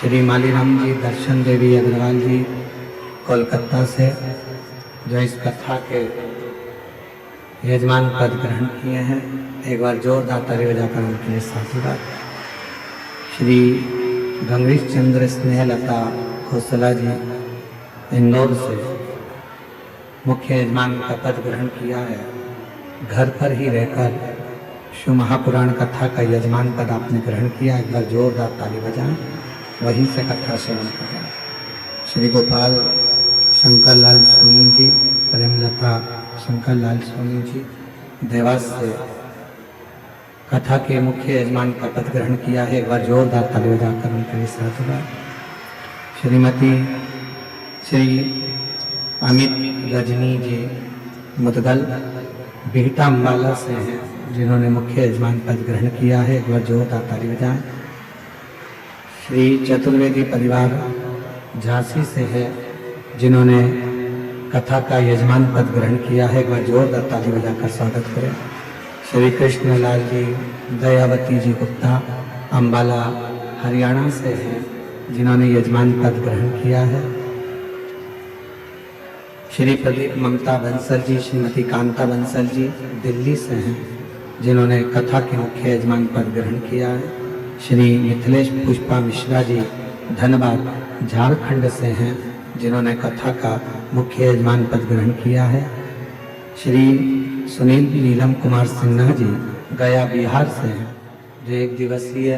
श्री मालीराम जी दर्शन देवी अग्रवाल जी कोलकाता से, जो इस कथा के यजमान पद ग्रहण किए हैं। एक बार जोरदार ताली बजाकर उनके लिए साधुवाद। श्री गंगेश चंद्र स्नेहलता खोसला जी इंदौर से मुख्य यजमान का पद ग्रहण किया है। घर पर ही रहकर शिव महापुराण कथा का यजमान पद आपने ग्रहण किया। एक बार जोरदार ताली बजाएं, वहीं से कथा सेवन करें। श्री गोपाल शंकर लाल सोनी जी, प्रेमलता शंकर लाल सोनी जी देवास से कथा के मुख्य यजमान का पद ग्रहण किया है। एक बार जोरदार ताली बजाकर उनके लिए साधुवाद। श्रीमती श्री अमित रजनी जी मुदगल बिहटा अम्बाला से हैं, जिन्होंने मुख्य यजमान पद ग्रहण किया है। एक बार जोरदार ताली बजाएं। श्री चतुर्वेदी परिवार झांसी से है, जिन्होंने कथा का यजमान पद ग्रहण किया है। एक बार जोरदार ताली बजाकर स्वागत करें। श्री कृष्ण लाल जी दयावती जी गुप्ता अम्बाला हरियाणा से हैं, जिन्होंने यजमान पद ग्रहण किया है। श्री प्रदीप ममता बंसल जी, श्रीमती कांता बंसल जी दिल्ली से हैं, जिन्होंने कथा के मुख्य यजमान पद ग्रहण किया है। श्री मिथिलेश पुष्पा मिश्रा जी धनबाद झारखंड से हैं, जिन्होंने कथा का मुख्य यजमान पद ग्रहण किया है। श्री सुनील नीलम कुमार सिन्हा जी गया बिहार से हैं, जो एक दिवसीय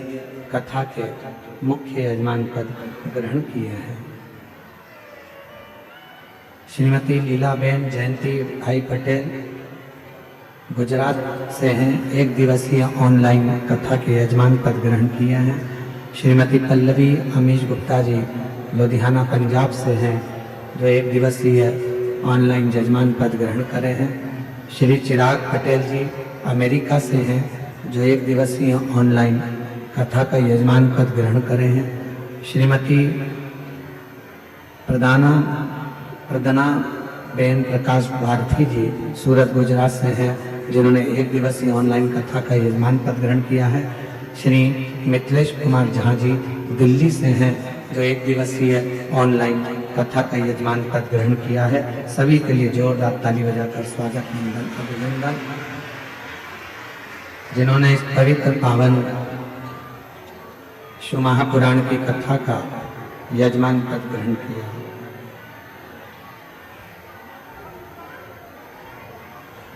कथा के मुख्य यजमान पद ग्रहण किए हैं। श्रीमती लीलाबेन जयंती भाई पटेल गुजरात से हैं, एक दिवसीय ऑनलाइन कथा के यजमान पद ग्रहण किए हैं। श्रीमती पल्लवी अमीश गुप्ता जी लुधियाना पंजाब से हैं, जो एक दिवसीय ऑनलाइन यजमान पद ग्रहण करे हैं। श्री चिराग पटेल जी अमेरिका से हैं, जो एक दिवसीय ऑनलाइन कथा का यजमान पद ग्रहण करे हैं। श्रीमती प्रदना बेन प्रकाश भारती जी सूरत गुजरात से हैं, जिन्होंने एक दिवसीय ऑनलाइन कथा का यजमान पद ग्रहण किया है। श्री मिथिलेश कुमार झा जी दिल्ली से हैं, जो एक दिवसीय ऑनलाइन कथा का यजमान पद ग्रहण किया है। सभी के लिए जोरदार ताली बजाकर स्वागत मंगल अभिनंदन। जिन्होंने इस पवित्र पावन शिव महापुराण की कथा का यजमान पद ग्रहण किया।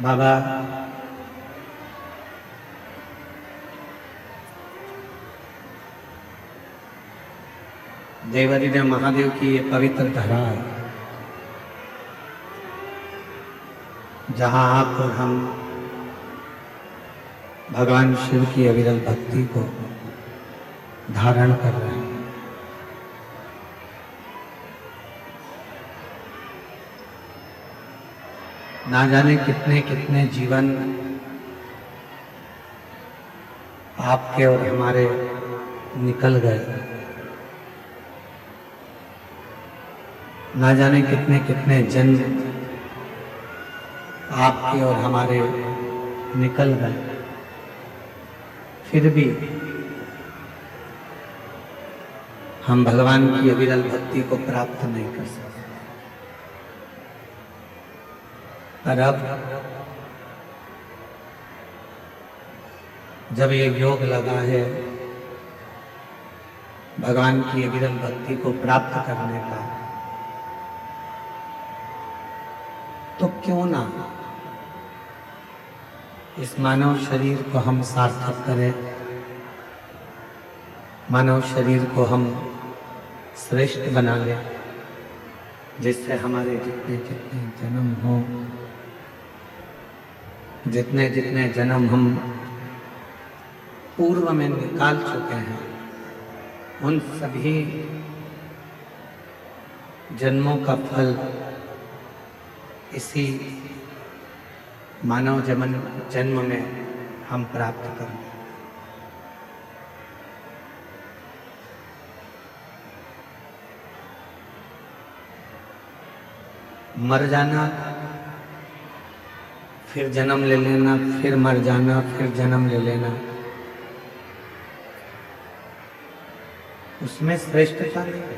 बाबा देवादिदेव महादेव की ये पवित्र धरा है, जहाँ आप और हम भगवान शिव की अविरल भक्ति को धारण कर रहे हैं। ना जाने कितने कितने जीवन आपके और हमारे निकल गए, ना जाने कितने कितने जन्म आपके और हमारे निकल गए, फिर भी हम भगवान की अविरल भक्ति को प्राप्त नहीं कर सकते। पर अब जब ये योग लगा है भगवान की अविरल भक्ति को प्राप्त करने का, तो क्यों ना इस मानव शरीर को हम सार्थक करें, मानव शरीर को हम श्रेष्ठ बना लें, जिससे हमारे जितने जितने जन्म हो, जितने जितने जन्म हम पूर्व में निकाल चुके हैं, उन सभी जन्मों का फल इसी मानव जन्म में हम प्राप्त करें। मर जाना, फिर जन्म ले लेना, फिर मर जाना, फिर जन्म ले लेना, उसमें श्रेष्ठता नहीं है।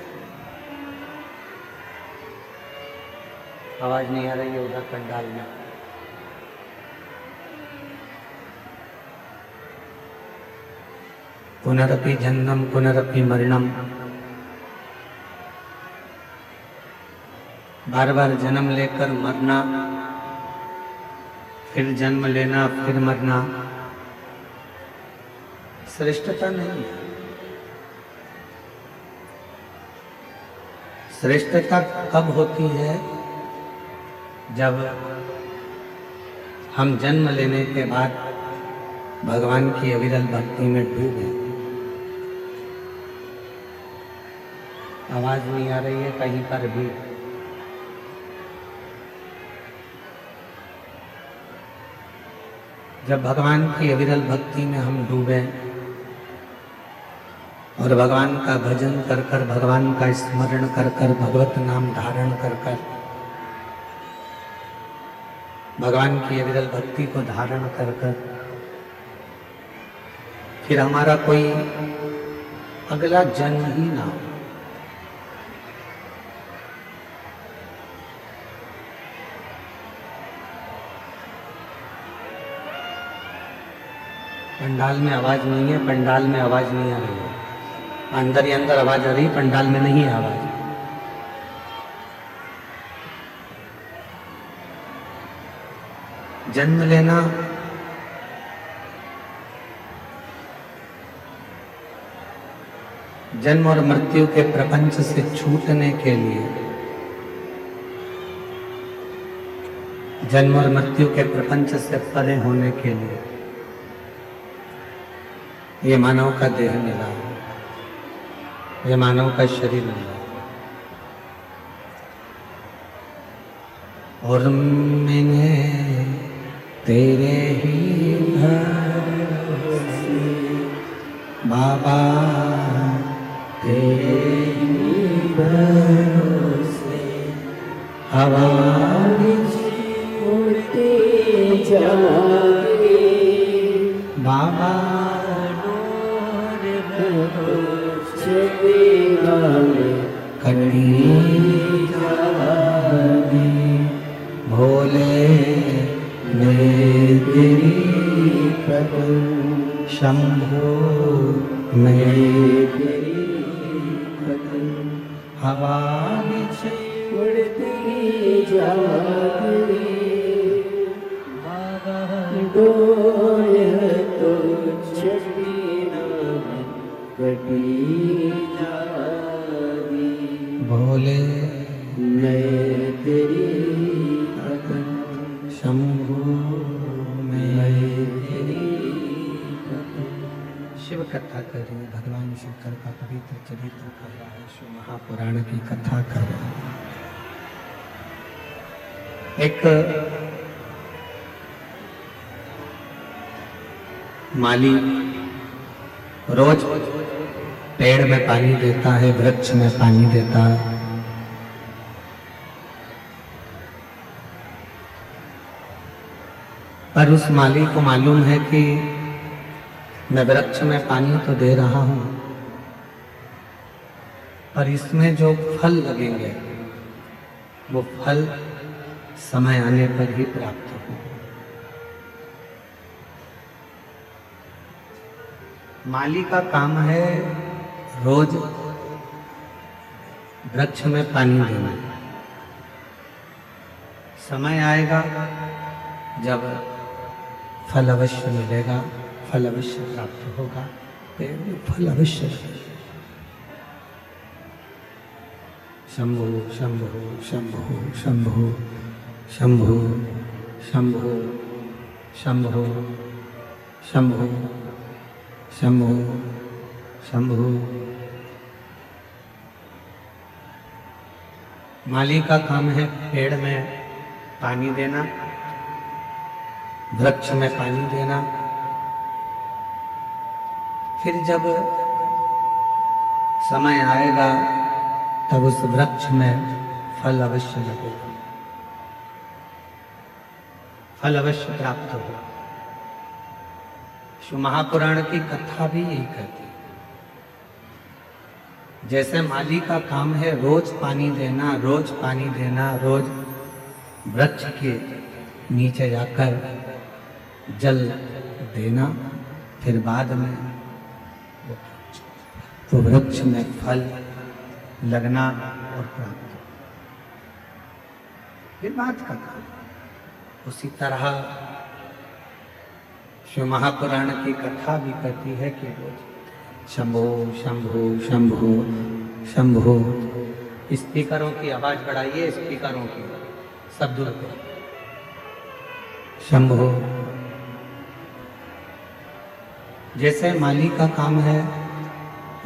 आवाज नहीं आ रही है उधर पंडाल में। पुनरपि जन्मम पुनरपि मरणम, बार बार जन्म लेकर मरना, फिर जन्म लेना, फिर मरना, श्रेष्ठता नहीं है। श्रेष्ठता कब होती है? जब हम जन्म लेने के बाद भगवान की अविरल भक्ति में डूबे। आवाज नहीं आ रही है कहीं पर भी। जब भगवान की अविरल भक्ति में हम डूबे और भगवान का भजन कर कर, भगवान का स्मरण कर कर, भगवत नाम धारण कर कर, भगवान की अविरल भक्ति को धारण कर कर, फिर हमारा कोई अगला जन्म ही ना हो। पंडाल में आवाज नहीं है, पंडाल में आवाज नहीं आ रही है। अंदर ही अंदर आवाज आ रही, पंडाल में नहीं है आवाज। जन्म लेना जन्म और मृत्यु के प्रपंच से छूटने के लिए, जन्म और मृत्यु के प्रपंच से परे होने के लिए ये मानव का देह मिला, ये मानव का शरीर मिला। और मैंने तेरे ही भरोसे बाबा, तेरे ही भरोसे हवा उड़ते जाए बाबा, कड़ी जाने भोले मैं तेरी पकड़, शंभो मैं तेरी पकड़, हवा में उड़ती जाए बाबा, डोर तो छठी कटी जाती भोले मैं तेरी पकड़, शंभो मैं तेरी पकड़। शिव कथा कर रही है, भगवान शंकर का पवित्र चरित्र कर रहा है, शिव महापुराण की कथा कर रहा है। एक माली रोज पेड़ में पानी देता है, वृक्ष में पानी देता है। पर उस माली को मालूम है कि मैं वृक्ष में पानी तो दे रहा हूं, पर इसमें जो फल लगेंगे वो फल समय आने पर ही प्राप्त होंगे। माली का काम है रोज वृक्ष में पानी देना। समय आएगा जब फल अवश्य मिलेगा, फल अवश्य प्राप्त होगा, पेड़ में फल अवश्य लगेगा। शंभु शंभु शंभु शंभु शंभु शंभु शंभु शंभु शंभु शंभु। माली का काम है पेड़ में पानी देना, वृक्ष में पानी देना। फिर जब समय आएगा तब उस वृक्ष में फल अवश्य लगेगा, फल अवश्य प्राप्त होगा। शिव महापुराण की कथा भी यही कहती है। जैसे माली का काम है रोज पानी देना, रोज पानी देना, रोज वृक्ष के नीचे जाकर जल देना, फिर बाद में तो वृक्ष में फल लगना और प्राप्त, फिर बात का काम। उसी तरह शिव महापुराण की कथा भी कहती है कि रोज शंभो शंभो शंभो शंभो। स्पीकरों की आवाज बढ़ाइए, स्पीकरों की सब दूर पे शंभो। जैसे माली का काम है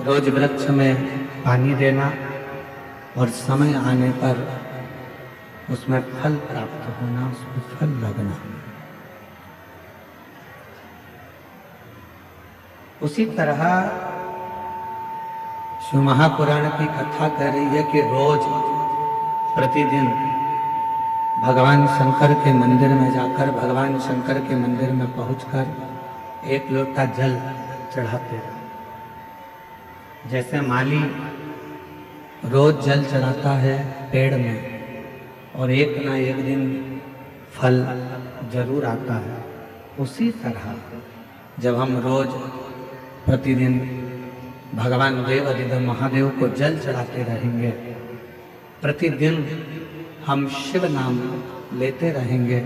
रोज वृक्ष में पानी देना और समय आने पर उसमें फल प्राप्त होना, उसमें फल लगना, उसी तरह शिव महापुराण की कथा कह रही है कि रोज प्रतिदिन भगवान शंकर के मंदिर में जाकर, भगवान शंकर के मंदिर में पहुंचकर एक लोटा जल चढ़ाते रहे। जैसे माली रोज जल चढ़ाता है पेड़ में और एक ना एक दिन फल जरूर आता है, उसी तरह जब हम रोज प्रतिदिन भगवान देव अधिदेव महादेव को जल चढ़ाते रहेंगे, प्रतिदिन हम शिव नाम लेते रहेंगे,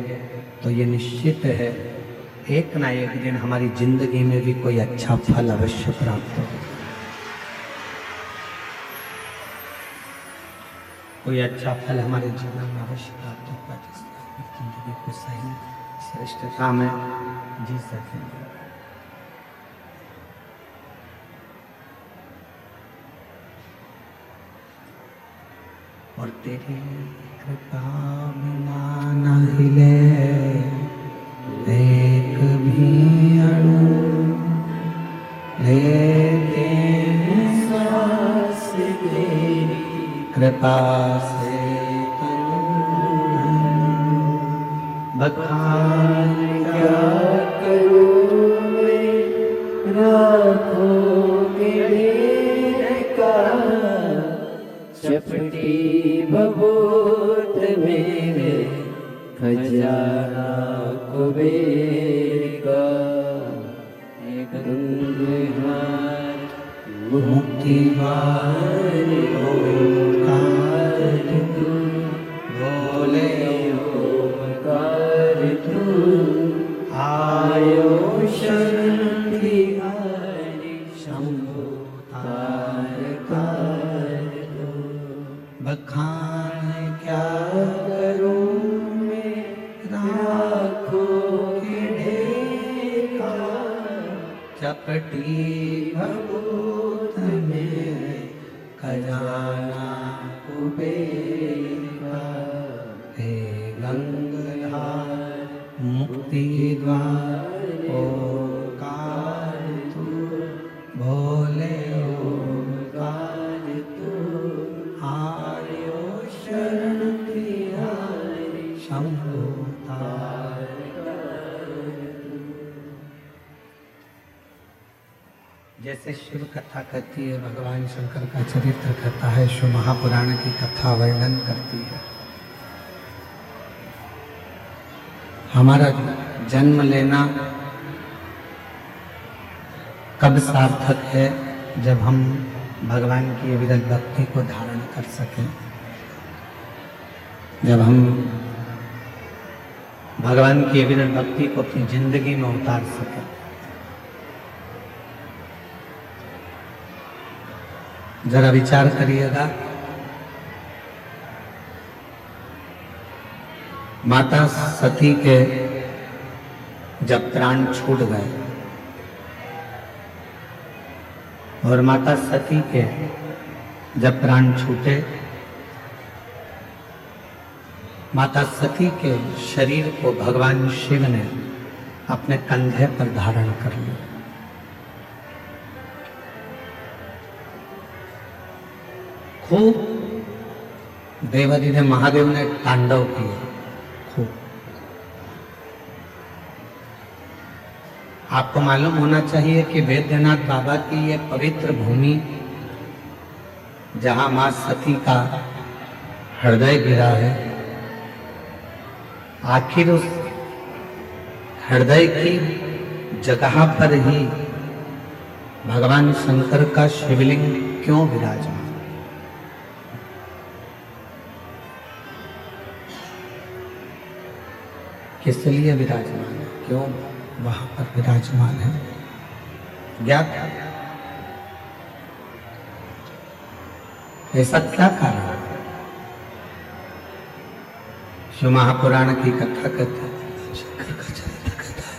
तो ये निश्चित है एक ना एक दिन हमारी जिंदगी में भी कोई अच्छा फल अवश्य प्राप्त हो, कोई अच्छा फल हमारे जीवन में अवश्य प्राप्त होगा, जिससे जिंदगी को सही श्रेष्ठता में जी सकेंगे। और तेरी कृपा बिना न हिले एक भी अणु, लेते सांस तेरी कृपा से बखान क्या करूं मैं, राखोगे मेरे का चपटी भभूत मेरे खजाना कुबेर का, एक मुक्ति वाले ओंकार तू, भोले ओंकार तू, आयो शरण बिहारी शंभो तारकार तू। बखान क्या करूं मैं, राखोगे ढेका चपटी भभूत में खजाना कुबेर का, हे गंगाधार मुक्ति द्वार ओंकार तू, भोले ओंकार तू, आर्यो शरण बिहारी शंभो तारकार तू। जैसे शिव कथा कहती है, भगवान शंकर का चरित्र कहता है, शिव महापुराण की कथा वर्णन करती है। हमारा जन्म लेना कब सार्थक है, जब हम भगवान की अविरत भक्ति को धारण कर सकें, जब हम भगवान की अविरत भक्ति को अपनी जिंदगी में उतार सकें। जरा विचार करिएगा, माता सती के जब प्राण छूट गए और माता सती के जब प्राण छूटे, माता सती के शरीर को भगवान शिव ने अपने कंधे पर धारण कर लिया। खूब देवाधिदेव महादेव ने तांडव किया, खूब। आपको मालूम होना चाहिए कि वैद्यनाथ बाबा की ये पवित्र भूमि जहां मां सती का हृदय गिरा है, आखिर उस हृदय की जगह पर ही भगवान शंकर का शिवलिंग क्यों विराजमान? किस लिए विराजमान है, क्यों वहां पर विराजमान है? ज्ञात ऐसा क्या कारण है? शिव महापुराण की कथा कहते हैं, शंकर का चरित्र कहता है,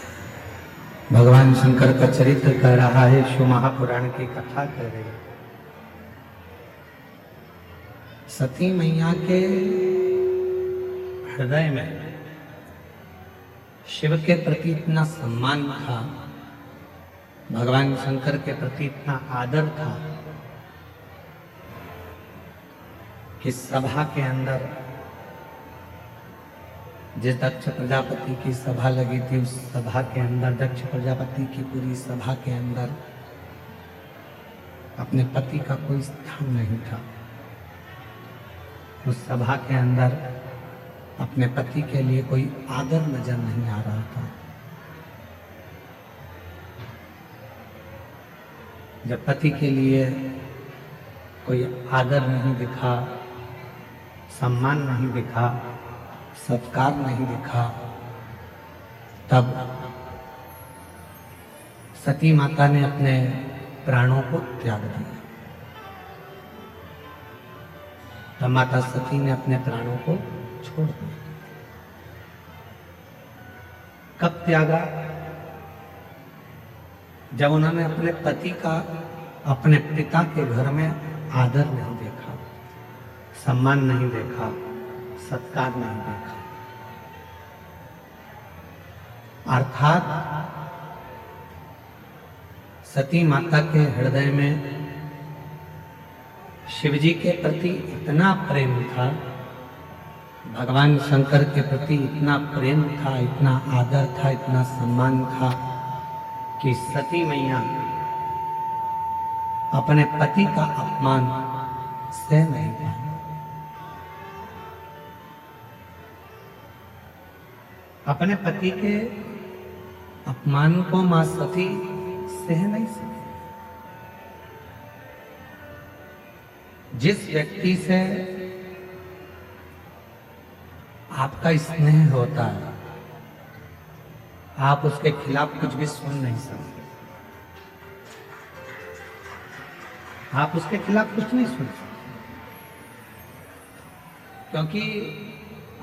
भगवान शंकर का चरित्र कह रहा है, शिव महापुराण की कथा कह रही है। सती मैया के हृदय में शिव के प्रति इतना सम्मान था, भगवान शंकर के प्रति इतना आदर था कि सभा के अंदर, जिस दक्ष प्रजापति की सभा लगी थी, उस सभा के अंदर, दक्ष प्रजापति की पूरी सभा के अंदर अपने पति का कोई स्थान नहीं था। उस सभा के अंदर अपने पति के लिए कोई आदर नजर नहीं आ रहा था। जब पति के लिए कोई आदर नहीं दिखा, सम्मान नहीं दिखा, सत्कार नहीं दिखा, तब सती माता ने अपने प्राणों को त्याग दिया। तब माता सती ने अपने प्राणों को छोड़ दिया। कब त्यागा? जब उन्होंने अपने पति का अपने पिता के घर में आदर नहीं देखा, सम्मान नहीं देखा, सत्कार नहीं देखा। अर्थात सती माता के हृदय में शिवजी के प्रति इतना प्रेम था, भगवान शंकर के प्रति इतना प्रेम था, इतना आदर था, इतना सम्मान था कि सती मैया अपने पति का अपमान सह नहीं पाई। अपने पति के अपमान को मां सती सह नहीं सकी। जिस व्यक्ति से आपका स्नेह होता है, आप उसके खिलाफ कुछ भी सुन नहीं सकते। आप उसके खिलाफ कुछ नहीं सुन सकते, क्योंकि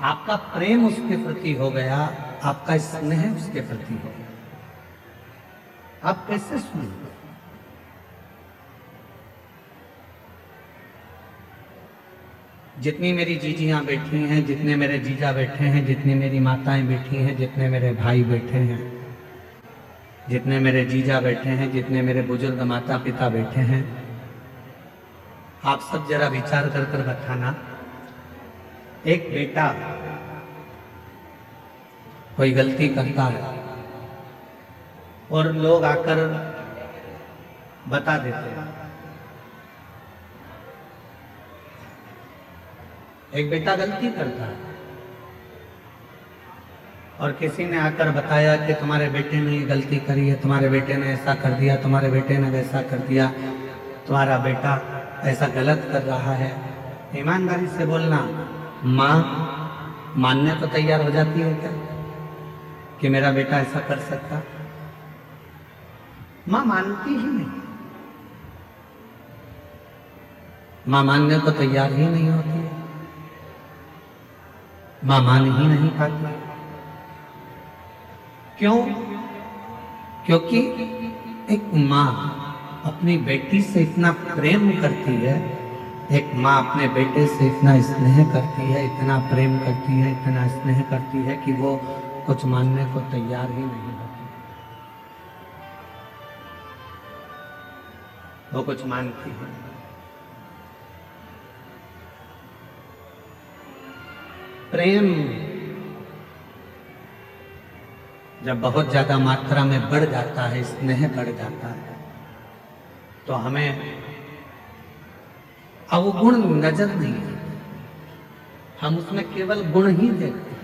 आपका प्रेम उसके प्रति हो गया, आपका स्नेह उसके प्रति हो गया। आप कैसे सुनेंगे? जितनी मेरी जीजियां बैठी हैं, जितने मेरे जीजा बैठे हैं, जितनी मेरी माताएं बैठी हैं, जितने मेरे भाई बैठे हैं, जितने मेरे जीजा बैठे हैं, जितने मेरे बुजुर्ग माता पिता बैठे हैं, आप सब जरा विचार कर कर बताना, एक बेटा कोई गलती करता है और लोग आकर बता देते हैं। एक बेटा गलती करता है और किसी ने आकर बताया कि तुम्हारे बेटे ने ये गलती करी है, तुम्हारे बेटे ने ऐसा कर दिया, तुम्हारे बेटे ने वैसा कर दिया, तुम्हारा बेटा ऐसा गलत कर रहा है। ईमानदारी से बोलना, माँ मानने को तैयार हो जाती है क्या कि मेरा बेटा ऐसा कर सकता? माँ मानती ही नहीं, माँ मानने को तैयार ही नहीं होती है, माँ मान ही नहीं पाती। क्यों? क्योंकि एक माँ अपनी बेटी से इतना प्रेम करती है, एक माँ अपने बेटे से इतना स्नेह करती है, इतना प्रेम करती है, इतना स्नेह करती है कि वो कुछ मानने को तैयार ही नहीं होती। वो कुछ मानती है। प्रेम जब बहुत ज्यादा मात्रा में बढ़ जाता है, स्नेह बढ़ जाता है, तो हमें अब वो गुण नजर नहीं है, हम उसमें केवल गुण ही देखते हैं।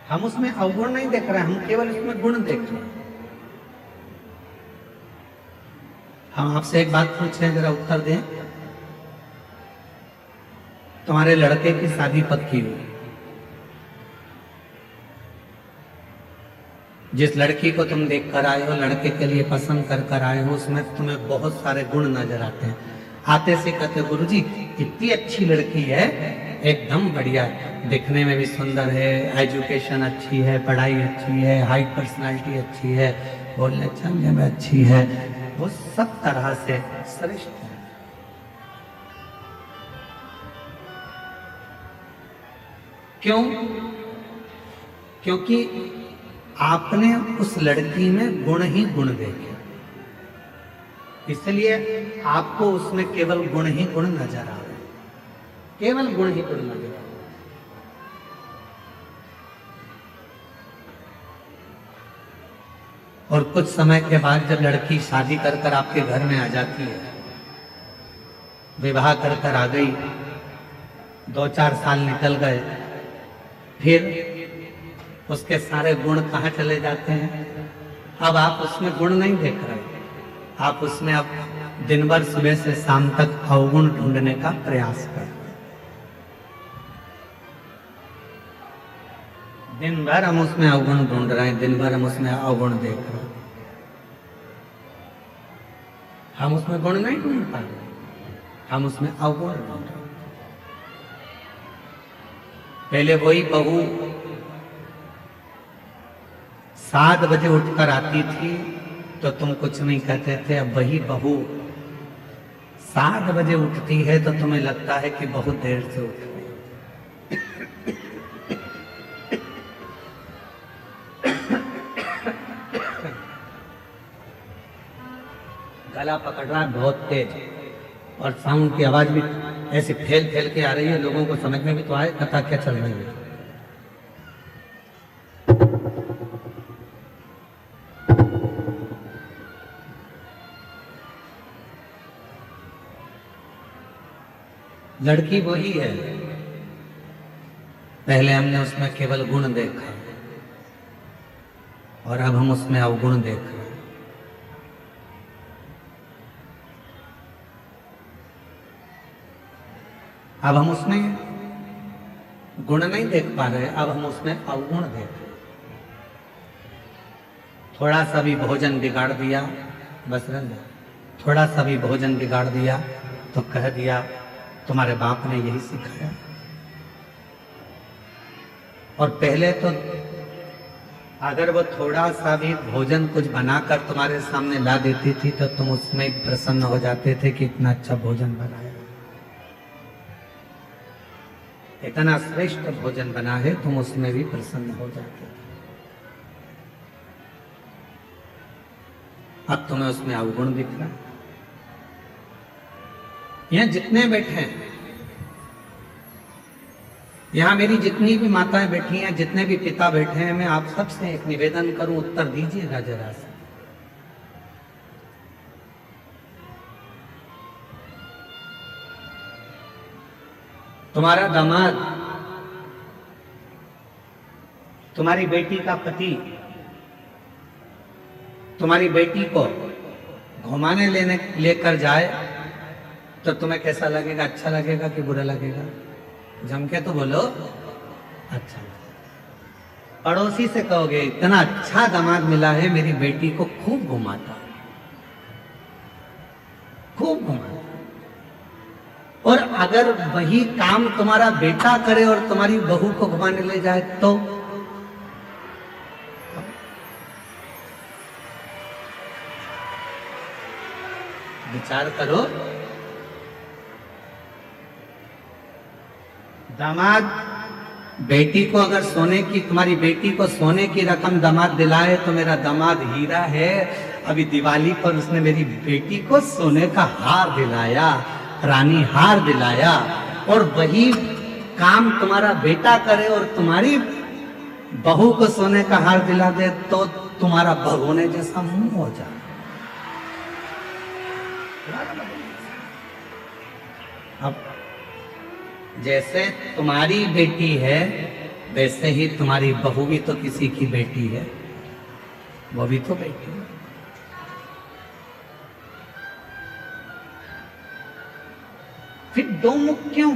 हम उसमें अवगुण नहीं देख रहे हैं, हम केवल उसमें गुण देख रहे हैं। हम आपसे एक बात पूछें, जरा उत्तर दें। तुम्हारे लड़के की शादी पक्की हुई, जिस लड़की को तुम देख कर आए हो, लड़के के लिए पसंद कर कर आए हो, उसमें तुम्हें बहुत सारे गुण नजर आते हैं। आते से कहते गुरुजी इतनी अच्छी लड़की है, एकदम बढ़िया, दिखने में भी सुंदर है, एजुकेशन अच्छी है, पढ़ाई अच्छी है, हाइट पर्सनालिटी अच्छी है, बोलने चलने में अच्छी है, वो सब तरह से श्रेष्ठ है। क्यों? क्योंकि आपने उस लड़की में गुण ही गुण देखे, इसलिए आपको उसमें केवल गुण ही गुण नजर आ रहे, केवल गुण ही गुण नजर आ रहे। और कुछ समय के बाद जब लड़की शादी कर कर आपके घर में आ जाती है, विवाह कर कर आ गई, 2-4 साल निकल गए, फिर उसके सारे गुण कहाँ चले जाते हैं? अब आप उसमें गुण नहीं देख रहे, आप उसमें अब दिन भर सुबह से शाम तक अवगुण ढूंढने का प्रयास कर। दिन भर हम उसमें अवगुण ढूंढ रहे हैं, दिन भर हम उसमें अवगुण देख रहे हैं, हम उसमें गुण नहीं ढूंढ पा रहे, हम उसमें अवगुण ढूंढ रहे। पहले वही बहू 7 बजे उठकर आती थी तो तुम कुछ नहीं कहते थे, अब वही बहू 7 बजे उठती है तो तुम्हें लगता है कि बहुत देर से उठ रही। गला पकड़ रहा है बहुत तेज, और साउंड की आवाज भी ऐसे फैल फैल के आ रही है, लोगों को समझ में भी तो आए कथा क्या चल रही है। लड़की वही है, पहले हमने उसमें केवल गुण देखा और अब हम उसमें अवगुण देख रहे हैं। अब हम उसमें गुण नहीं देख पा रहे, अब हम उसमें अवगुण देख रहे। थोड़ा सा भी भोजन बिगाड़ दिया, बस रंग, थोड़ा सा भी भोजन बिगाड़ दिया तो कह दिया तुम्हारे बाप ने यही सिखाया। और पहले तो अगर वो थोड़ा सा भी भोजन कुछ बनाकर तुम्हारे सामने ला देती थी तो तुम उसमें प्रसन्न हो जाते थे कि इतना अच्छा भोजन बनाया, इतना श्रेष्ठ भोजन बना है, तुम उसमें भी प्रसन्न हो जाते थे। अब तुम्हें उसमें अवगुण दिख रहा है। यहां जितने बैठे हैं, यहां मेरी जितनी भी माताएं बैठी हैं, जितने भी पिता बैठे हैं, मैं आप सबसे एक निवेदन करूं, उत्तर दीजिएगा जरा से। तुम्हारा दामाद, तुम्हारी बेटी का पति तुम्हारी बेटी को घुमाने लेकर जाए तो तुम्हें कैसा लगेगा? अच्छा लगेगा कि बुरा लगेगा? जम के तो बोलो अच्छा। पड़ोसी से कहोगे इतना अच्छा दामाद मिला है, मेरी बेटी को खूब घुमाता, खूब घुमाता। और अगर वही काम तुम्हारा बेटा करे और तुम्हारी बहू को घुमाने ले जाए तो विचार करो। दामाद बेटी को अगर सोने की, तुम्हारी बेटी को सोने की रकम दामाद दिलाए तो मेरा दामाद हीरा है। अभी दिवाली पर उसने मेरी बेटी को सोने का हार दिलाया, रानी हार दिलाया। और वही काम तुम्हारा बेटा करे और तुम्हारी बहू को सोने का हार दिला दे तो तुम्हारा भगोने जैसा मुंह हो जाए। तुम्हारा बदल नहीं सकता। अब जैसे तुम्हारी बेटी है वैसे ही तुम्हारी बहू भी तो किसी की बेटी है, वो भी तो बेटी है। फिर दो मुख क्यों,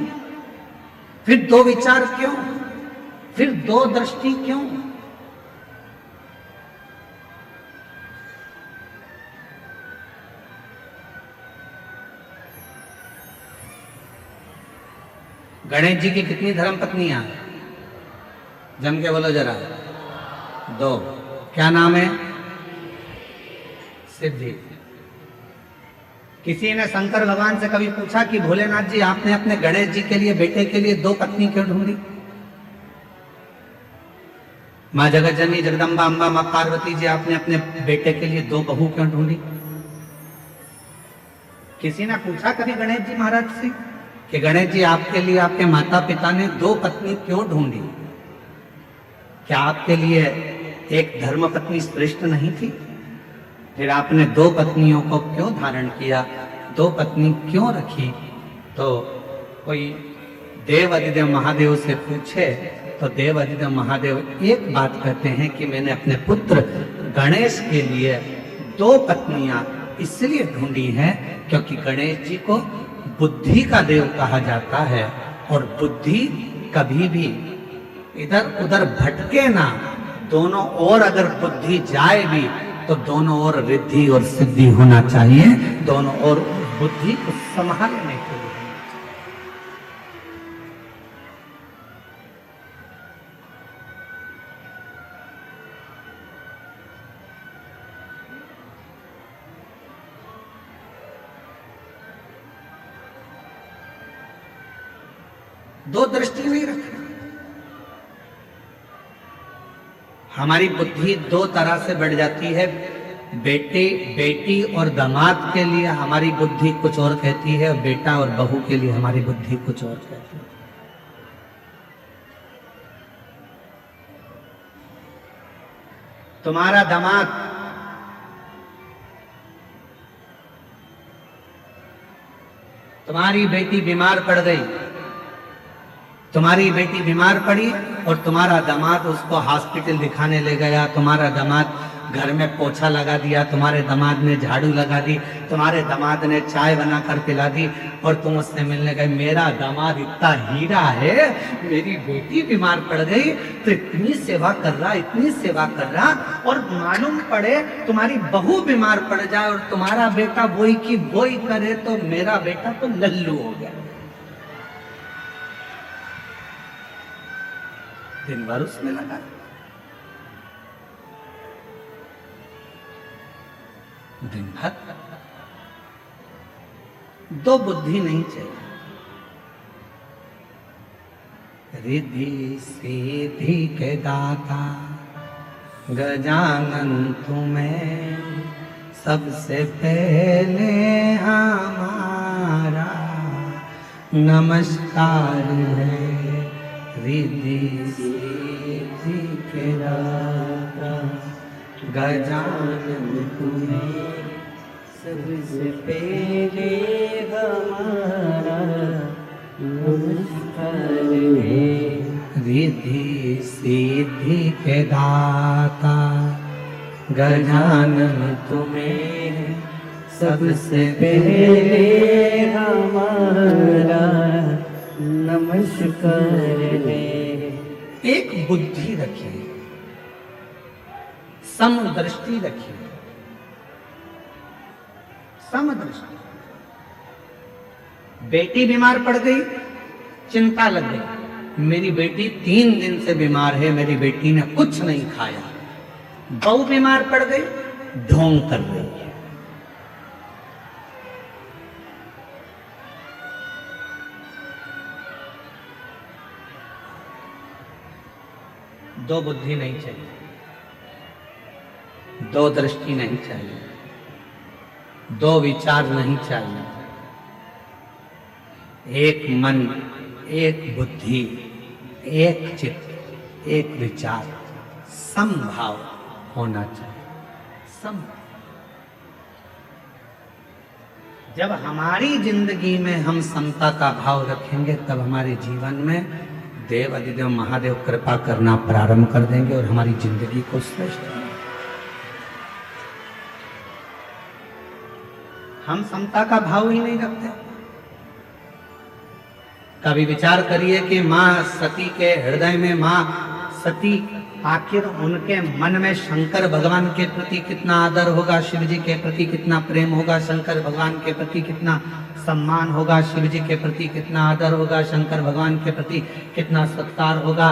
फिर दो विचार क्यों, फिर दो दृष्टि क्यों? गणेश जी की कितनी धर्म पत्नियां? जम के बोलो जरा। दो। क्या नाम है? सिद्धि। किसी ने शंकर भगवान से कभी पूछा कि भोलेनाथ जी आपने अपने गणेश जी के लिए, बेटे के लिए दो पत्नी क्यों ढूंढी? माँ जगत जननी जगदम्बा अम्बा माँ पार्वती जी आपने अपने बेटे के लिए दो बहू क्यों ढूंढी? किसी ने पूछा कभी गणेश जी महाराज से कि गणेश जी आपके लिए आपके माता पिता ने दो पत्नी क्यों ढूंढी? क्या आपके लिए एक धर्म पत्नी श्रेष्ठ नहीं थी? फिर आपने दो पत्नियों को क्यों धारण किया, दो पत्नी क्यों रखी? तो कोई देव अधिदेव महादेव से पूछे तो देव अधिदेव महादेव एक बात कहते हैं कि मैंने अपने पुत्र गणेश के लिए दो पत्नियां इसलिए ढूंढी हैं क्योंकि गणेश जी को बुद्धि का देव कहा जाता है और बुद्धि कभी भी इधर उधर भटके ना। दोनों ओर अगर बुद्धि जाए भी तो दोनों ओर रिद्धि और सिद्धि होना चाहिए, दोनों ओर बुद्धि को संभालने के लिए। दो दृष्टि नहीं रखना। हमारी बुद्धि दो तरह से बढ़ जाती है। बेटी और दामाद के लिए हमारी बुद्धि कुछ और कहती है और बेटा और बहू के लिए हमारी बुद्धि कुछ और कहती है। तुम्हारा दामाद तुम्हारी बेटी बीमार पड़ गई, तुम्हारी बेटी बीमार पड़ी और तुम्हारा दामाद उसको हॉस्पिटल दिखाने ले गया, तुम्हारा दामाद घर में पोछा लगा दिया, तुम्हारे दामाद ने झाड़ू लगा दी, तुम्हारे दामाद ने चाय बनाकर पिला दी और तुम उससे मिलने गए। मेरा दामाद इतना हीरा है, मेरी बेटी बीमार पड़ गई तो इतनी सेवा कर रहा, इतनी सेवा कर रहा, और मालूम पड़े तुम्हारी बहू बीमार पड़ जाए और तुम्हारा बेटा वही की वही करे तो मेरा बेटा तो लल्लू हो गया। दिन भर उसमें लगा। दिन भर दो बुद्धि नहीं चाहिए। रिद्धि सिद्धि के दाता गजानन तुम्हें सबसे पहले हमारा नमस्कार है। रिद्धि सिद्धि के दाता गजानन तुम्हें सबसे पहले हमारा नमस्कार है। रिद्धि सिद्धि के दाता गजानन तुम्हें सबसे पहले हमारा नमस्कार है। एक बुद्धि रखिए, समदृष्टि रखिए, समदृष्टि। बेटी बीमार पड़ गई, चिंता लग गई, मेरी बेटी 3 दिन से बीमार है, मेरी बेटी ने कुछ नहीं खाया। बहू बीमार पड़ गई, ढोंग कर रही है। दो बुद्धि नहीं चाहिए, दो दृष्टि नहीं चाहिए, दो विचार नहीं चाहिए। एक मन, एक बुद्धि, एक चित्त, एक विचार, समभाव होना चाहिए। सम जब हमारी जिंदगी में हम समता का भाव रखेंगे तब हमारे जीवन में देव अधिदेव महादेव कृपा करना प्रारंभ कर देंगे और हमारी जिंदगी को श्रेष्ठ बनाएंगे। हम समता का भाव ही नहीं रखते। कभी विचार करिए कि मां सती के हृदय में मां सती, आखिर उनके मन में शंकर भगवान के प्रति कितना आदर होगा, शिव जी के प्रति कितना प्रेम होगा, शंकर भगवान के प्रति कितना सम्मान होगा, शिव जी के प्रति कितना आदर होगा, शंकर भगवान के प्रति कितना सत्कार होगा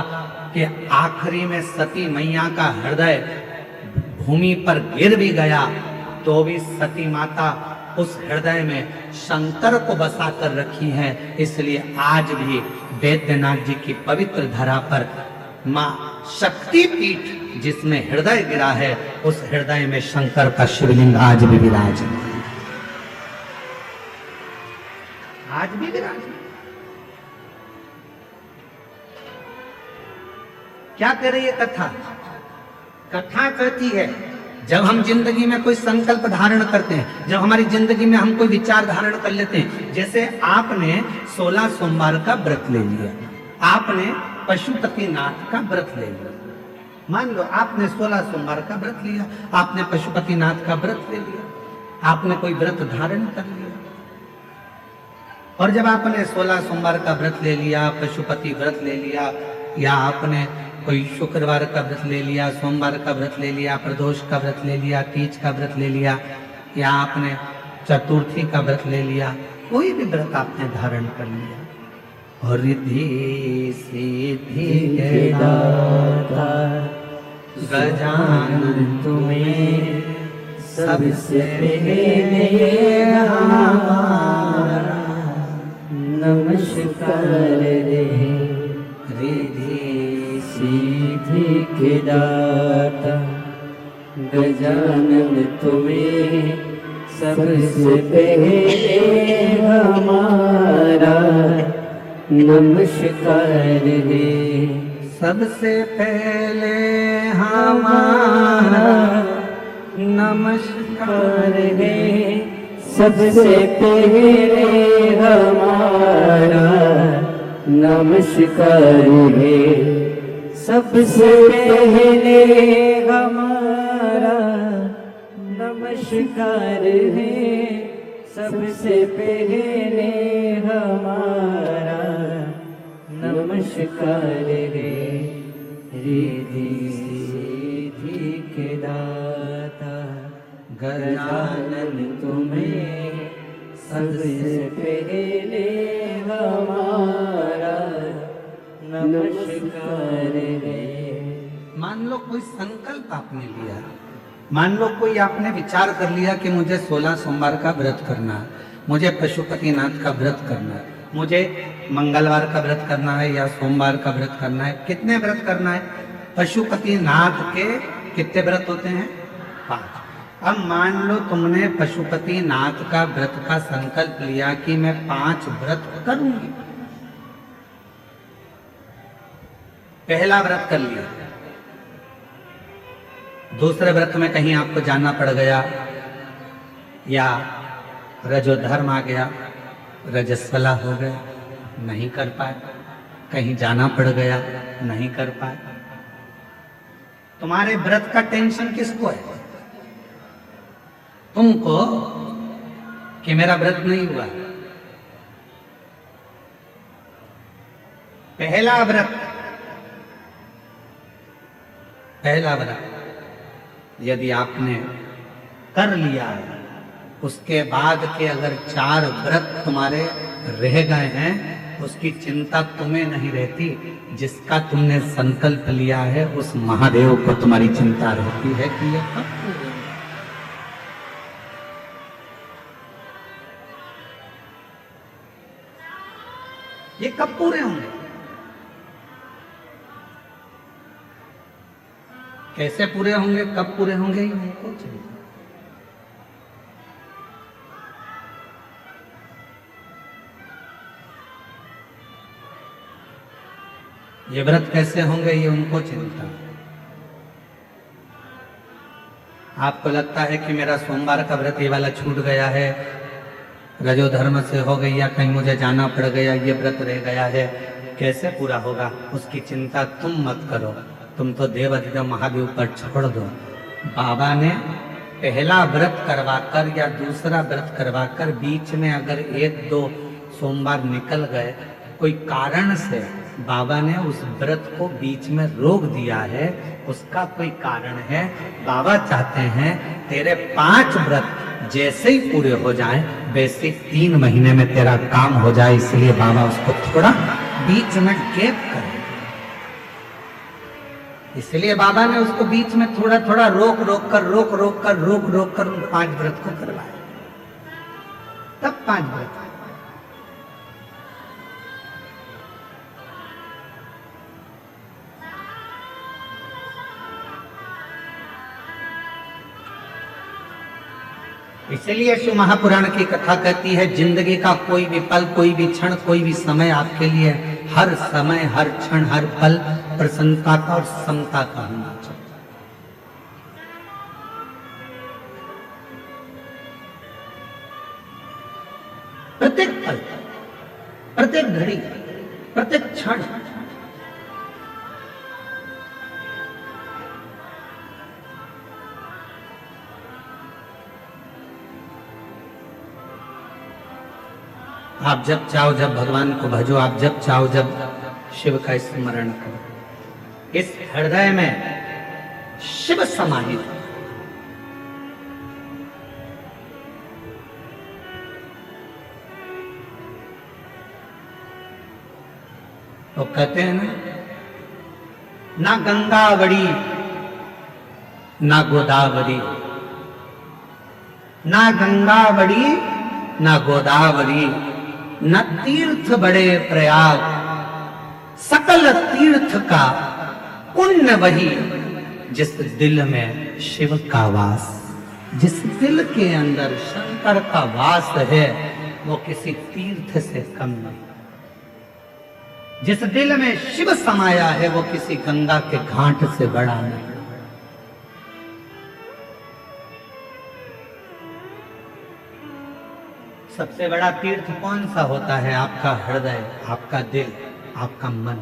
कि आखिरी में सती मैया का हृदय भूमि पर गिर भी गया तो भी सती माता उस हृदय में शंकर को बसा कर रखी है। इसलिए आज भी वैद्यनाथ जी की पवित्र धरा पर मां शक्तिपीठ जिसमें हृदय गिरा है, उस हृदय में शंकर का शिवलिंग आज भी विराजमान है। आज भी विराजमान। क्या कह रही है कथा? कथा कहती है जब हम जिंदगी में कोई संकल्प धारण करते हैं, जब हमारी जिंदगी में हम कोई विचार धारण कर लेते हैं, जैसे आपने 16 सोमवार का व्रत ले लिया, आपने पशुपतिनाथ का व्रत ले लिया। मान लो आपने 16 सोमवार का व्रत लिया, आपने पशुपतिनाथ का व्रत ले लिया, आपने कोई व्रत धारण कर लिया। और जब आपने 16 सोमवार का व्रत ले लिया, पशुपति व्रत ले लिया, या आपने कोई शुक्रवार का व्रत ले लिया, सोमवार का व्रत ले लिया, प्रदोष का व्रत ले लिया, तीज का व्रत ले लिया, या आपने चतुर्थी का व्रत ले लिया, कोई भी व्रत आपने धारण कर लिया, और रिद्धि सिद्धि के दाता गजानन तुम्हें सबसे पहले हमारा नमस्कार रे। रिद्धि सिद्धि के दाता गजानन तुम्हें सबसे पहले हमारा नमस्कार है। सबसे पहले हमारा नमस्कार है, सबसे पहले हमारा नमस्कार है, सबसे पहले हमारा नमस्कार है, सबसे पहले हमारा नमस्कार है। रिद्धि सिद्धि के दाता गजानन तुम्हें सबसे पहले हमारा नमस्कार है। मान लो कोई संकल्प आपने लिया, मान लो कोई आपने विचार कर लिया कि मुझे 16 सोमवार का व्रत करना है, मुझे पशुपतिनाथ का व्रत करना है, मुझे मंगलवार का व्रत करना है या सोमवार का व्रत करना है। कितने व्रत करना है? पशुपतिनाथ के कितने व्रत होते हैं? 5। अब मान लो तुमने पशुपतिनाथ का व्रत का संकल्प लिया कि मैं 5 व्रत करूंगी। पहला व्रत कर लिया, दूसरे व्रत में कहीं आपको जाना पड़ गया या रजोधर्म आ गया, रजस्वला हो गया, नहीं कर पाए, कहीं जाना पड़ गया, नहीं कर पाए। तुम्हारे व्रत का टेंशन किसको है? तुमको कि मेरा व्रत नहीं हुआ। पहला व्रत यदि आपने कर लिया है, उसके बाद के अगर 4 व्रत तुम्हारे रह गए हैं, उसकी चिंता तुम्हें नहीं रहती। जिसका तुमने संकल्प लिया है उस महादेव को तुम्हारी चिंता रहती है कि ये कब पूरे, ये कब पूरे होंगे, कैसे पूरे होंगे, कब पूरे होंगे, ये उनको चिंता। ये व्रत कैसे होंगे, ये उनको चिंता। आपको लगता है कि मेरा सोमवार का व्रत ये वाला छूट गया है, रजो धर्म से हो गई या कहीं मुझे जाना पड़ गया, ये व्रत रह गया है, कैसे पूरा होगा, उसकी चिंता तुम मत करो, तुम तो देवाधिदेव महादेव पर छोड़ दो। बाबा ने पहला व्रत करवाकर या दूसरा व्रत करवाकर बीच में अगर 1-2 सोमवार निकल गए, कोई कारण से बाबा ने उस व्रत को बीच में रोक दिया है, उसका कोई कारण है। बाबा चाहते हैं तेरे 5 व्रत जैसे ही पूरे हो जाएं, वैसे 3 महीने में तेरा काम हो जाए, इसलिए बाबा उसको थोड़ा बीच में गैप करे। इसलिए बाबा ने उसको बीच में थोड़ा थोड़ा रोक रोक कर उन 5 व्रत को करवाया, तब 5 व्रत। इसलिए शिव महापुराण की कथा कहती है, जिंदगी का कोई भी पल, कोई भी क्षण, कोई भी समय आपके लिए, हर समय, हर क्षण, हर पल प्रसन्नता का और समता का होना चाहिए। प्रत्येक पल, प्रत्येक घड़ी, प्रत्येक क्षण आप जब चाहो जब भगवान को भजो, आप जब चाहो जब शिव का स्मरण करो। इस हृदय में शिव समाहित है। तो कहते हैं ना गंगा बड़ी ना गोदावरी, ना गंगा बड़ी ना गोदावरी, न तीर्थ बड़े प्रयाग, सकल तीर्थ का पुण्य वही, जिस दिल में शिव का वास। जिस दिल के अंदर शंकर का वास है, वो किसी तीर्थ से कम नहीं। जिस दिल में शिव समाया है, वो किसी गंगा के घाट से बड़ा नहीं। सबसे बड़ा तीर्थ कौन सा होता है? आपका हृदय, आपका दिल, आपका मन।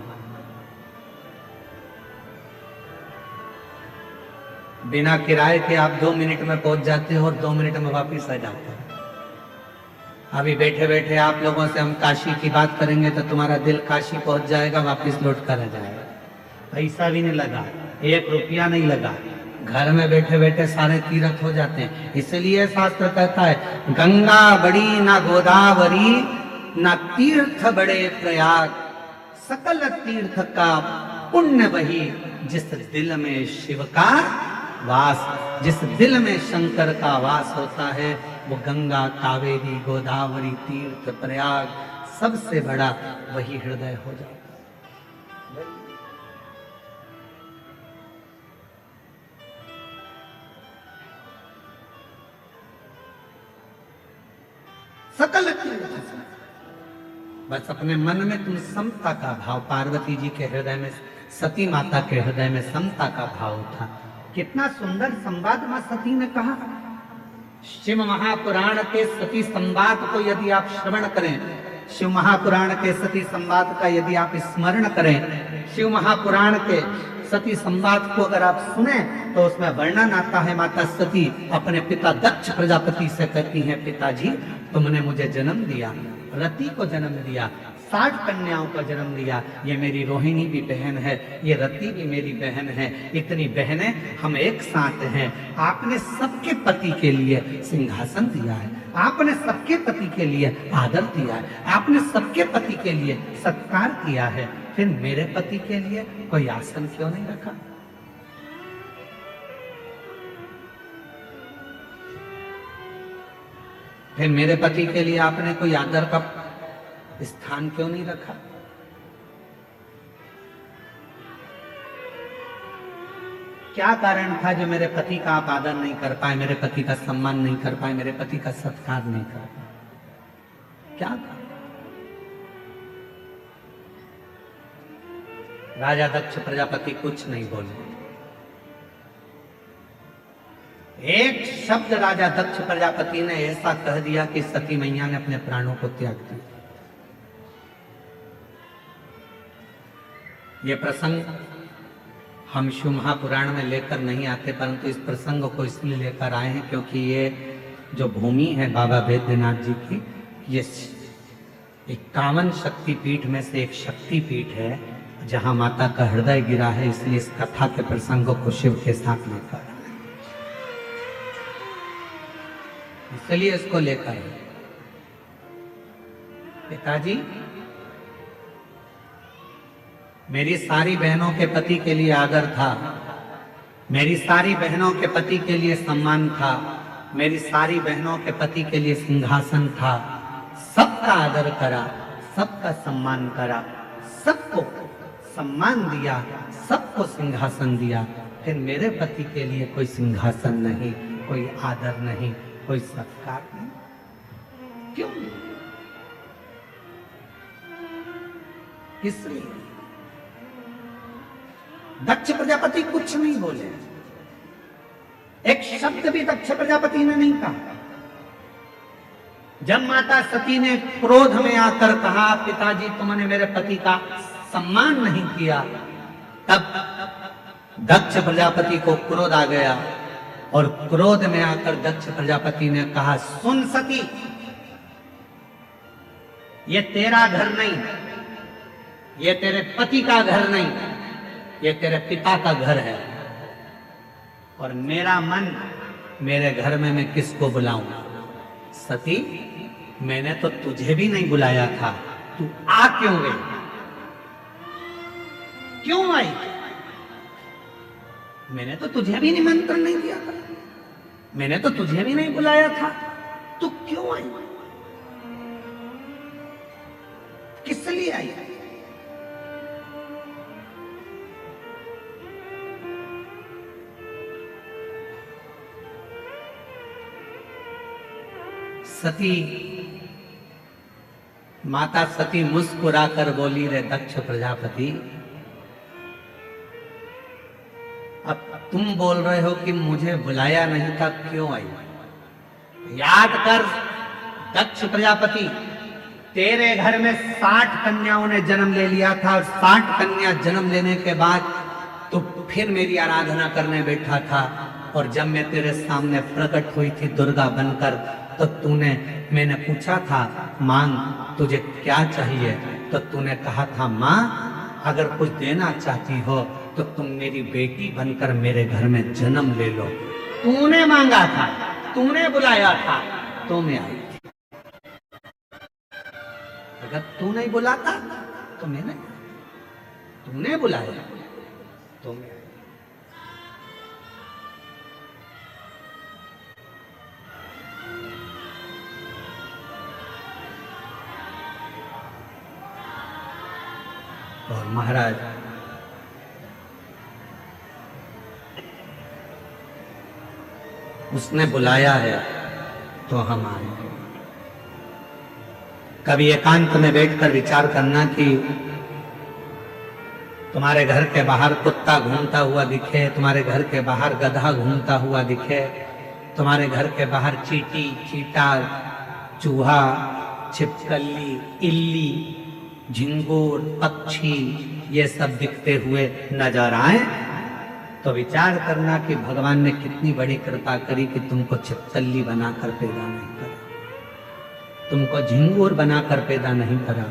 बिना किराए के आप 2 मिनट में पहुंच जाते हो और 2 मिनट में वापिस आ जाते हो। अभी बैठे बैठे आप लोगों से हम काशी की बात करेंगे तो तुम्हारा दिल काशी पहुंच जाएगा, वापिस लौट कर आ जाएगा। पैसा भी नहीं लगा, 1 रुपया नहीं लगा, घर में बैठे बैठे सारे तीर्थ हो जाते हैं। इसलिए शास्त्र कहता है, गंगा बड़ी ना गोदावरी, ना तीर्थ बड़े प्रयाग, सकल तीर्थ का पुण्य वही, जिस दिल में शिव का वास। जिस दिल में शंकर का वास होता है, वो गंगा, कावेरी, गोदावरी, तीर्थ, प्रयाग, सबसे बड़ा वही हृदय हो जाता है। सकल तीर्थ, बस अपने मन में तुम समता का भाव, पार्वती जी के हृदय में, सती माता के हृदय में समता का भाव था। कितना सुंदर संवाद मां सती ने कहा। शिव महापुराण के सती संवाद को यदि आप श्रवण करें, शिव महापुराण के सती संवाद का यदि आप स्मरण करें, शिव महापुराण के सती संवाद को अगर आप सुने तो उसमें वर्णन आता है, माता सती अपने पिता दक्ष प्रजापति से कहती हैं, पिताजी तुमने मुझे जन्म दिया, रति को जन्म दिया, 60 कन्याओं का जन्म दिया, ये मेरी रोहिणी भी बहन है, ये रति भी मेरी बहन है, इतनी बहनें हम एक साथ हैं। आपने सबके पति के लिए सिंहासन दिया है, आपने सबके पति के लिए आदर दिया है, आपने सबके पति के लिए सत्कार किया है, फिर मेरे पति के लिए कोई आसन क्यों नहीं रखा? फिर मेरे पति के लिए आपने कोई आदर का स्थान क्यों नहीं रखा? क्या कारण था जो मेरे पति का आप आदर नहीं कर पाए, मेरे पति का सम्मान नहीं कर पाए, मेरे पति का सत्कार नहीं कर पाए? क्या था? राजा दक्ष प्रजापति कुछ नहीं बोले, एक शब्द राजा दक्ष प्रजापति ने ऐसा कह दिया कि सती मैया ने अपने प्राणों को त्याग दिया। ये प्रसंग हम शिव महापुराण में लेकर नहीं आते, परंतु इस प्रसंग को इसलिए लेकर आए हैं क्योंकि ये जो भूमि है बाबा बैद्यनाथ जी की, ये 51 शक्तिपीठ में से एक शक्तिपीठ है जहां माता का हृदय गिरा है। इसलिए इस कथा के प्रसंग को शिव के साथ लेकर, इसलिए इसको लेकर पिताजी मेरी सारी बहनों के पति के लिए आदर था, मेरी सारी बहनों के पति के लिए सम्मान था, मेरी सारी बहनों के पति के लिए सिंहासन था। सबका आदर करा, सबका सम्मान करा, सबको सम्मान दिया, सबको सिंहासन दिया। फिर मेरे पति के लिए कोई सिंहासन नहीं, कोई आदर नहीं, कोई सत्कार नहीं। क्यों? इसलिए दक्ष प्रजापति कुछ नहीं बोले, एक शब्द भी दक्ष प्रजापति ने नहीं कहा। जब माता सती ने क्रोध में आकर कहा पिताजी तुमने मेरे पति का सम्मान नहीं किया, तब दक्ष प्रजापति को क्रोध आ गया और क्रोध में आकर दक्ष प्रजापति ने कहा सुन सती, ये तेरा घर नहीं, ये तेरे पति का घर नहीं, ये तेरे पिता का घर है और मेरा मन मेरे घर में मैं किसको बुलाऊं? सती मैंने तो तुझे भी नहीं बुलाया था, तू आ क्यों गई? क्यों आई? मैंने तो तुझे भी निमंत्रण नहीं दिया था, मैंने तो तुझे भी नहीं बुलाया था, तू क्यों आई? किस लिए आई? सती माता सती मुस्कुराकर बोली रे दक्ष प्रजापति, अब तुम बोल रहे हो कि मुझे बुलाया नहीं था, क्यों आई? याद कर दक्ष प्रजापति, तेरे घर में 60 कन्याओं ने जन्म ले लिया था और 60 कन्या जन्म लेने के बाद तो फिर मेरी आराधना करने बैठा था। और जब मैं तेरे सामने प्रकट हुई थी दुर्गा बनकर, तो तूने, मैंने पूछा था मांग तुझे क्या चाहिए, तो तूने कहा था मां अगर कुछ देना चाहती हो तो तुम मेरी बेटी बनकर मेरे घर में जन्म ले लो। तूने मांगा था, तूने बुलाया था, तो मैं आई थी। अगर तू नहीं बुलाता तो मैं नहीं, तूने बुलाया तो मैं आई। और महाराज उसने बुलाया है तो हम आए। कभी एकांत में बैठकर विचार करना कि तुम्हारे घर के बाहर कुत्ता घूमता हुआ दिखे, तुम्हारे घर के बाहर गधा घूमता हुआ दिखे, तुम्हारे घर के बाहर चींटी, चीटा, चूहा, छिपकली, इल्ली, झिंगुर, पक्षी ये सब दिखते हुए नजर आए, तो विचार करना कि भगवान ने कितनी बड़ी कृपा करी कि तुमको छिपकली बनाकर पैदा नहीं करा, तुमको झिंगुर बनाकर पैदा नहीं करा,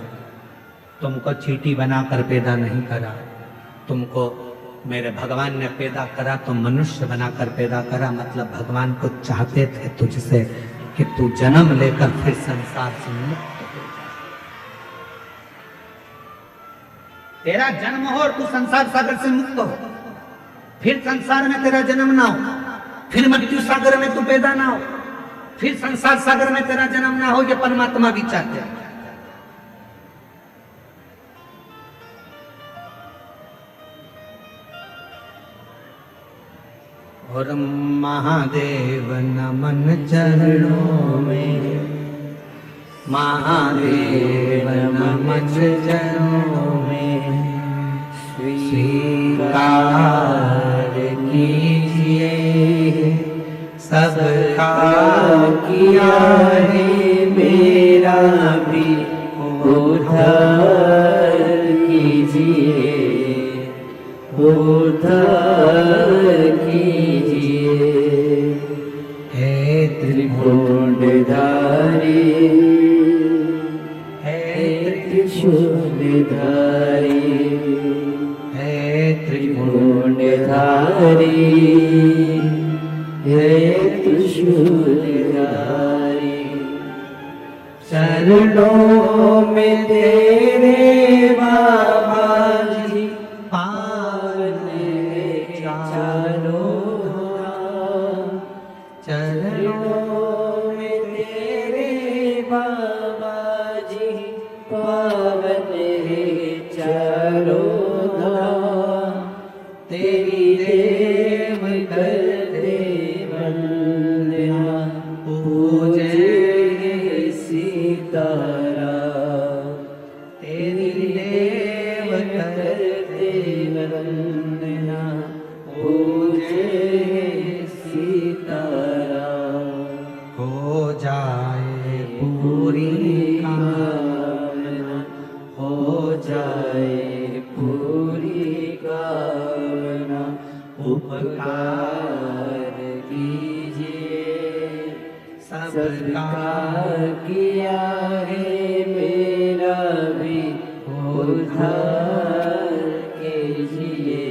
तुमको चींटी बनाकर पैदा नहीं करा, तुमको मेरे भगवान ने पैदा करा तो मनुष्य बनाकर पैदा करा। मतलब भगवान को चाहते थे तुझसे कि तू जन्म लेकर फिर संसार से मुक्त हो जाए, तेरा जन्म हो और तू संसार सागर से मुक्त हो, फिर संसार में तेरा जन्म ना हो, फिर मृत्यु सागर में तू पैदा ना हो, फिर संसार सागर में तेरा जन्म ना हो। ये परमात्मा भी चाहते हैं। और महादेव नमन चरणों में, महादेव नमन चरणों में, स्वीकार कीजिए सबका किया है मेरा भी उद्धार कीजिए, उद्धार कीजिए। हे त्रिपुंडधारी, हे त्रिशूलधारी, हे त्रिपुंडधारी, हे त्रिशूलधारी। चरणों में तेरे बाबा जी पावन है चारों धाम। चरणों में तेरे बाबा जी पावन है चारों धाम। तेरी देव करते वंदना पूजे सीताराम। तेरी देव करते वंदना पूजे सीताराम। हो जाए पूरी कामना, हो जाए पूरी कामना। उपकार कीजिए, सबका किया है मेरा भी उद्धार कीजिए,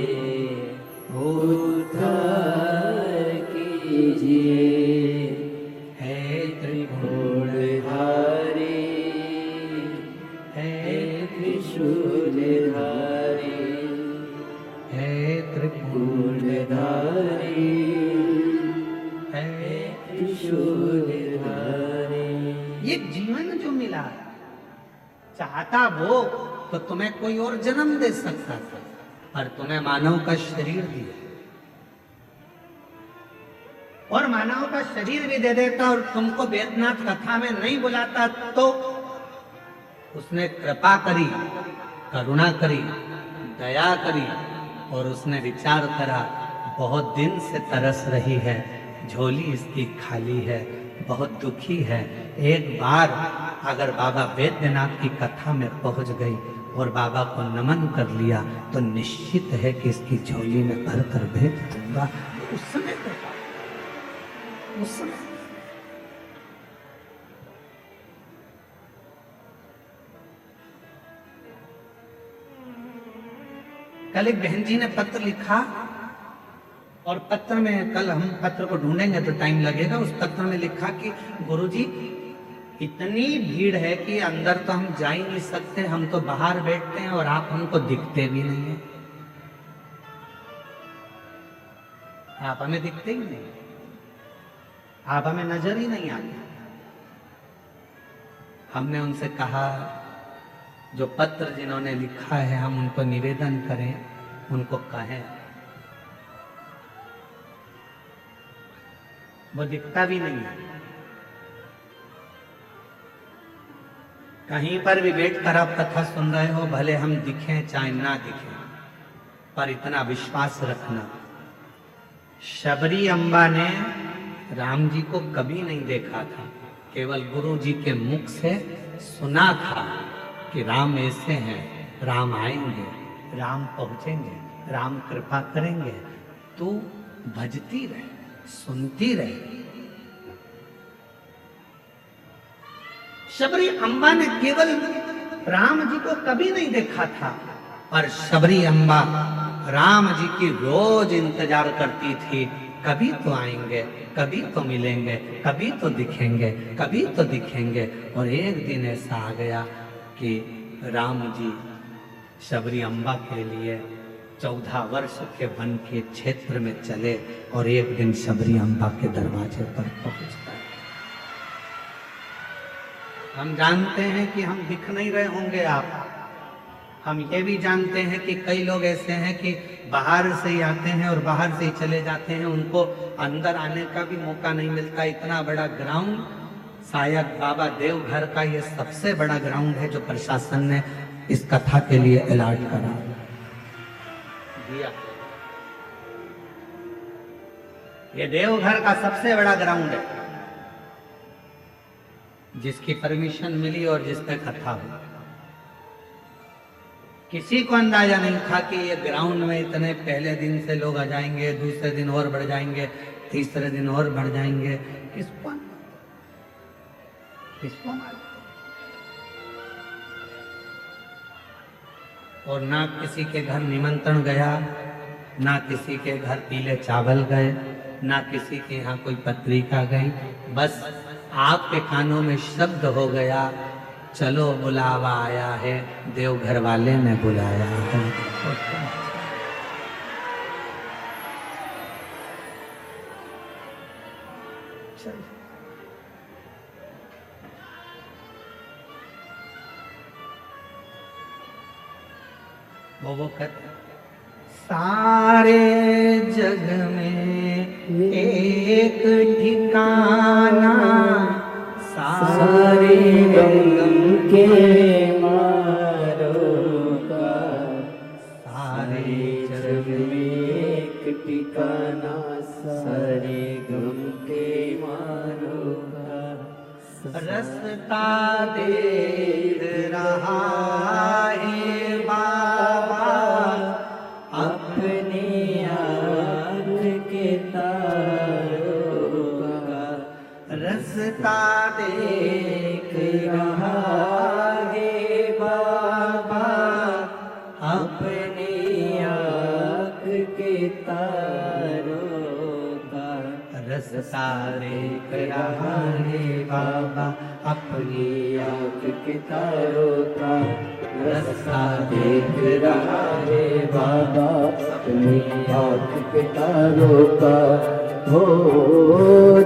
उद्धार कीजिए। हे त्रिभुवनधारी, हे त्रिशूलधारी, हे त्रिभुवनधारी, हे त्रिशूलधारी। ये जीवन जो मिला, चाहता वो तो तुम्हें कोई और जन्म दे सकता था, पर तुम्हें मानव का शरीर दिया, और मानव का शरीर भी दे देता और तुमको वेदनाथ कथा में नहीं बुलाता तो उसने कृपा करी, करुणा करी, दया करी, और उसने विचार करा बहुत दिन से तरस रही है, झोली इसकी खाली है, बहुत दुखी है। एक बार अगर बाबा वैद्यनाथ की कथा में पहुंच गई और बाबा को नमन कर लिया तो निश्चित है कि इसकी झोली में भर कर भेज दूंगा। उस समय कल एक बहन जी ने पत्र लिखा, और पत्र में, कल हम पत्र को ढूंढेंगे तो टाइम लगेगा, उस पत्र में लिखा कि गुरुजी इतनी भीड़ है कि अंदर तो हम जा ही नहीं सकते, हम तो बाहर बैठते हैं और आप हमको दिखते भी नहीं है, आप हमें दिखते ही नहीं, आप हमें नजर ही नहीं आते। हमने उनसे कहा जो पत्र जिन्होंने लिखा है हम उनको निवेदन करें, उनको कहें, वो दिखता भी नहीं है। कहीं पर भी बैठकर आप कथा सुन रहे हो, भले हम दिखें चाहे ना दिखें, पर इतना विश्वास रखना, शबरी अम्बा ने राम जी को कभी नहीं देखा था, केवल गुरु जी के मुख से सुना था कि राम ऐसे हैं, राम आएंगे, राम पहुंचेंगे, राम कृपा करेंगे। तू भजती रहे, सुनती रहे। शबरी अम्बा ने केवल राम जी को कभी नहीं देखा था, पर शबरी अम्बा राम जी की रोज इंतजार करती थी, कभी तो आएंगे, कभी तो मिलेंगे, कभी तो दिखेंगे, कभी तो दिखेंगे। और एक दिन ऐसा आ गया कि राम जी शबरी अम्बा के लिए 14 वर्ष के वन के क्षेत्र में चले और एक दिन शबरी अम्बा के दरवाजे पर पहुंच गए। हम जानते हैं कि हम दिख नहीं रहे होंगे आप, हम ये भी जानते हैं कि कई लोग ऐसे हैं कि बाहर से ही आते हैं और बाहर से ही चले जाते हैं, उनको अंदर आने का भी मौका नहीं मिलता। इतना बड़ा ग्राउंड, शायद बाबा देवघर का ये सबसे बड़ा ग्राउंड है जो प्रशासन ने इस कथा के लिए अलॉट करा दिया। ये देवघर का सबसे बड़ा ग्राउंड है, जिसकी परमिशन मिली और जिस पे कथा हुई। किसी को अंदाजा नहीं था कि ये ग्राउंड में इतने पहले दिन से लोग आ जाएंगे, दूसरे दिन और बढ़ जाएंगे, तीसरे दिन और बढ़ जाएंगे। किसको और ना किसी के घर निमंत्रण गया, ना किसी के घर पीले चावल गए, ना किसी के यहाँ कोई पत्रिका गई। बस आपके कानों में शब्द हो गया, चलो बुलावा आया है, देवघर वाले ने बुलाया है। वो कहते सारे जग में एक ठिकाना, सारे गम के मारो का, सारे जग में एक ठिकाना, सारे गम के मारो का, रास्ता देख रहा है बाबा अपने आँख के तारों का, रास्ता देख रहा है बाबा अपने आँख के तारों का, रास्ता देख रहा है बाबा अपनी आँख के तारों का, रास्ता देख रहा है बाबा अपनी आँख के तारों का। हो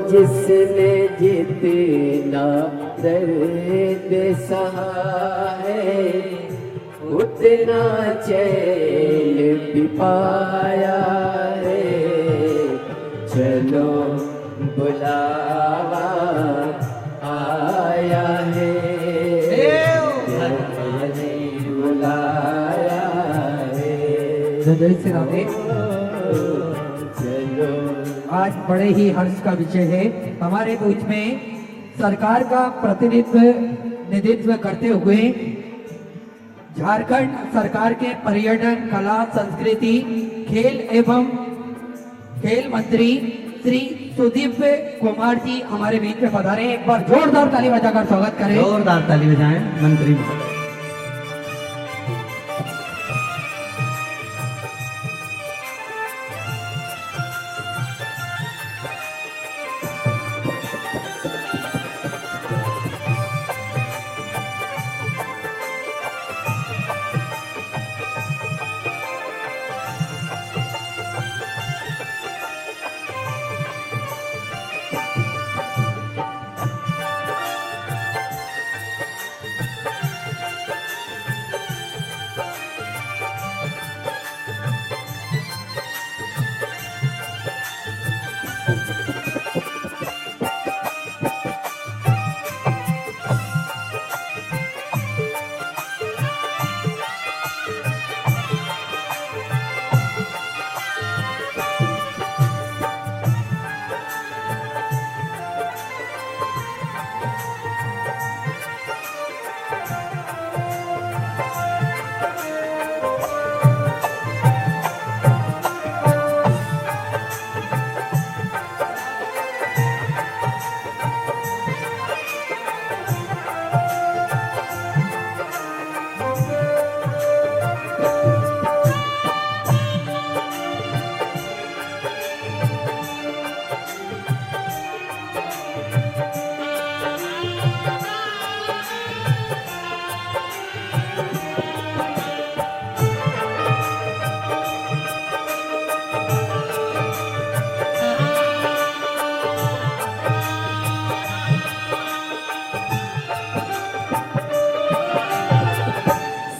जिसने जितना दर्द सहा है, उतना चैन भी पाया है। चलो बुलावा आया है, बुलाया है। चलो आज बड़े ही हर्ष का विषय है, हमारे बीच में सरकार का प्रतिनिधित्व करते हुए झारखंड सरकार के पर्यटन, कला, संस्कृति, खेल एवं खेल मंत्री श्री सुदीप कुमार जी हमारे बीच में पधारे। एक बार जोरदार ताली बजाकर स्वागत करें। जोरदार ताली बजाएं मंत्री।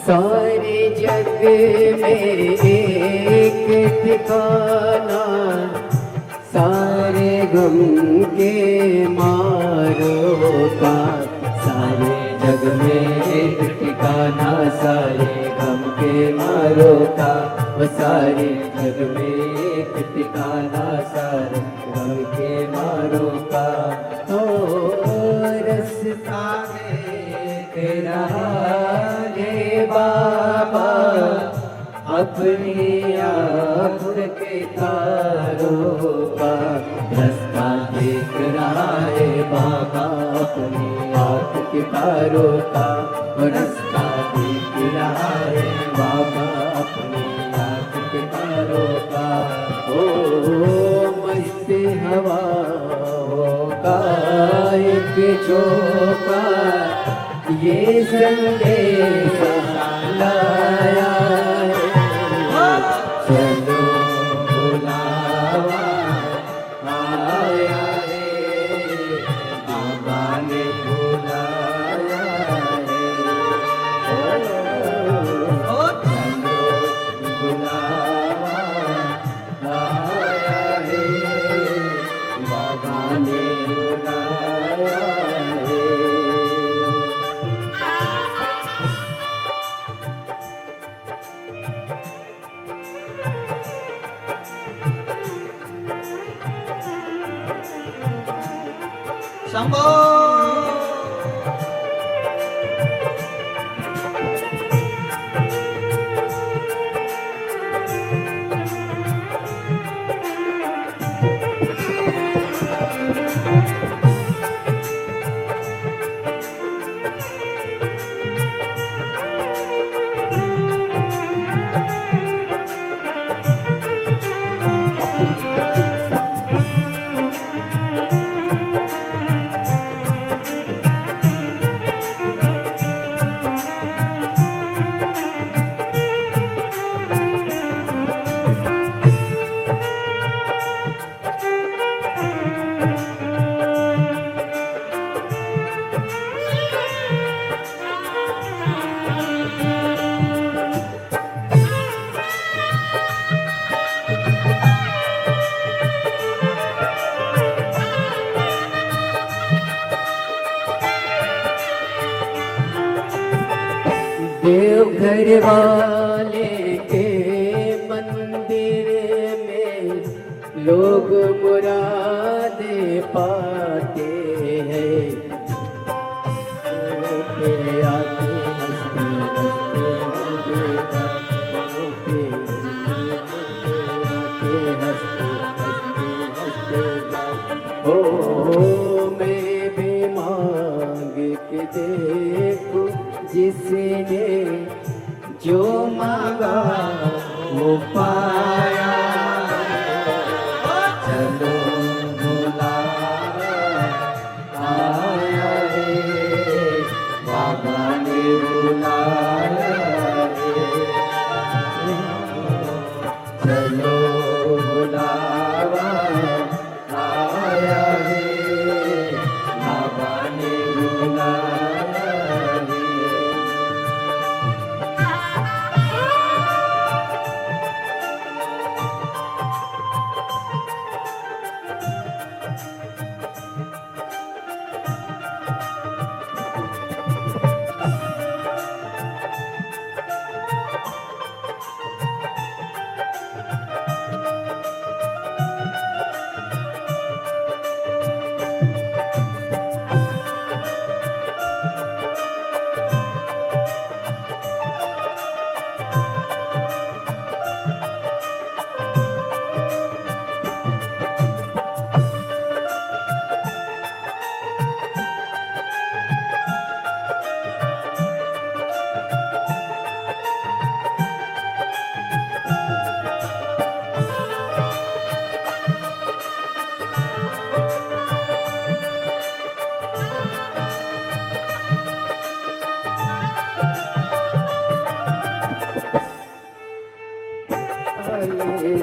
सारे जग में एक ठिकाना, सारे गम के मारो का, सारे जग में एक ठिकाना, सारे गम के मारो का, वो सारे जग में एक ठिकाना, सारे सारे तेरा रे बाबा अपनी आँख के तारों का रास्ता देख रहा है बाबा अपनी आँख के तारों का रास्ता देख रहा है बाबा अपनी आँख के तारों का। ओ मस्त हवा का एक झोंका ये संदेश लाया है, चलो बुलावा आया है, बाबा ने बुलाया है। ओ चलो बुलावा आया है, बाबा ने बुलाया है। शंभो देवघर वाले के मंदिर में लोग मुरादे पाते हैं। के आते हंसते हंसते आते हंसते हंसते ओ मैं भी मांग के देखूं जिसने जो मांगा वो पाया। चलो बुलावा आया है, बाबा ने बुलाया है। चलो बुलावा आया है, बाबा ने बुलाया है।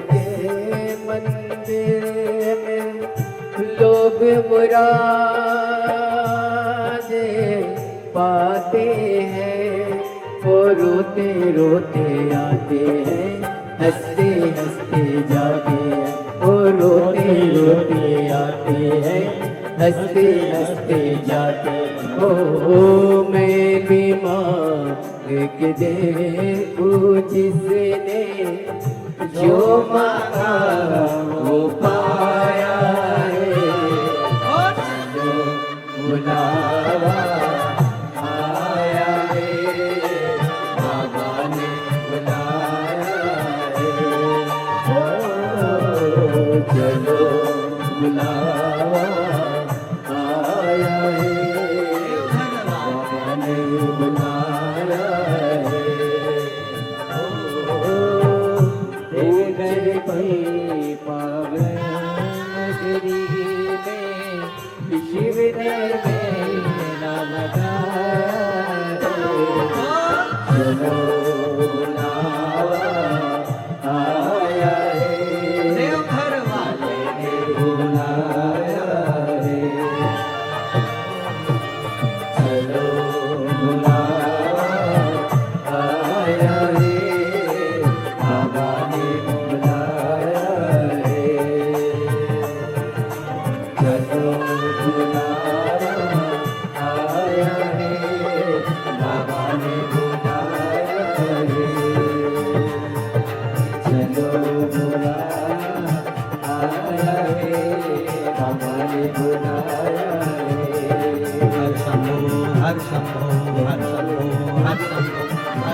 के मंदिर में लोग मुरादे पाते हैं। वो रोते रोते आते हैं, हंसते हंसते जाते हैं। वो रोते रोते आते हैं, हंसते हंसते जाते हैं। ओ मैं भी मांग के देखूं जिसने जो मांगा वो पाया है। चलो बुला बुलावा आया है, बाबा ने बुलाया है। ओ चलो बुलावा आया है, बाबा ने बुलाया है। घर पर पावन नगरी में शिव ने मेला लगाया। चलो बुलावा आया है, देवघर वाले ने बुलाया है। चलो बुलावा आया है, बाबा ने बुलाया है। चलो बुलावा आया है, बाबा ने बुलाया है। चलो बुलावा आया है, बाबा ने बुलाया है। हर शंभो हर शंभो हर शंभो हर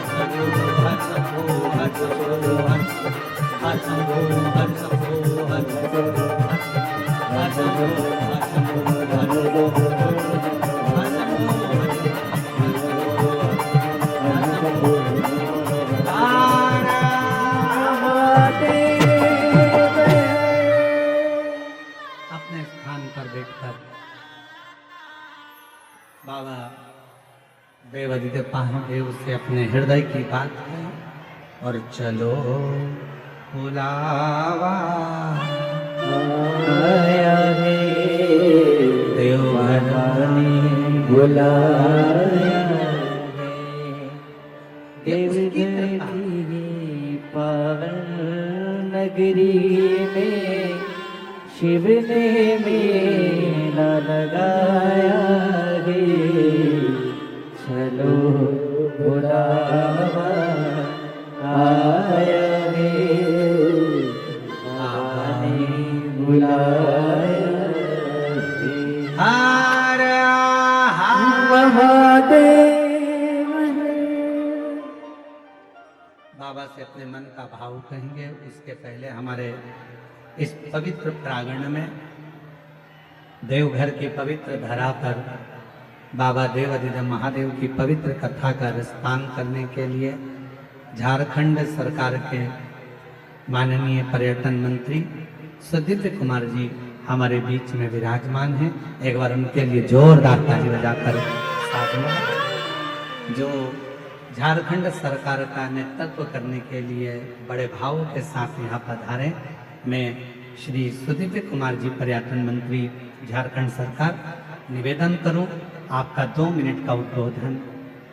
शंभो हर शंभो हर शंभो हर शंभो हर शंभो हर शंभो हर शंभो हर शंभो हर अपने स्थान पर बैठकर बाबा देवादिदेव महादेव से अपने हृदय की बात है और चलो बुलावा आया है, देवघर ने बुलाया है। देवघर की पावन नगरी में शिव ने मेला लगाया है। चलो बुलावा आया है, बाबा ने बुलाया है। हर हर महादेव बाबा से अपने मन का भाव कहेंगे। उसके पहले हमारे इस पवित्र प्रांगण में देवघर की पवित्र धरा पर बाबा देवादिदेव महादेव की पवित्र कथा का रसपान करने के लिए झारखंड सरकार के माननीय पर्यटन मंत्री सुदीप्त कुमार जी हमारे बीच में विराजमान हैं। एक बार उनके लिए जोरदार ताली बजाकर साधना। जो झारखंड सरकार का नेतृत्व करने के लिए बड़े भाव के साथ यहाँ पधारे। मैं श्री सुदीप्त कुमार जी पर्यटन मंत्री झारखंड सरकार निवेदन करूं आपका 2 मिनट का उद्बोधन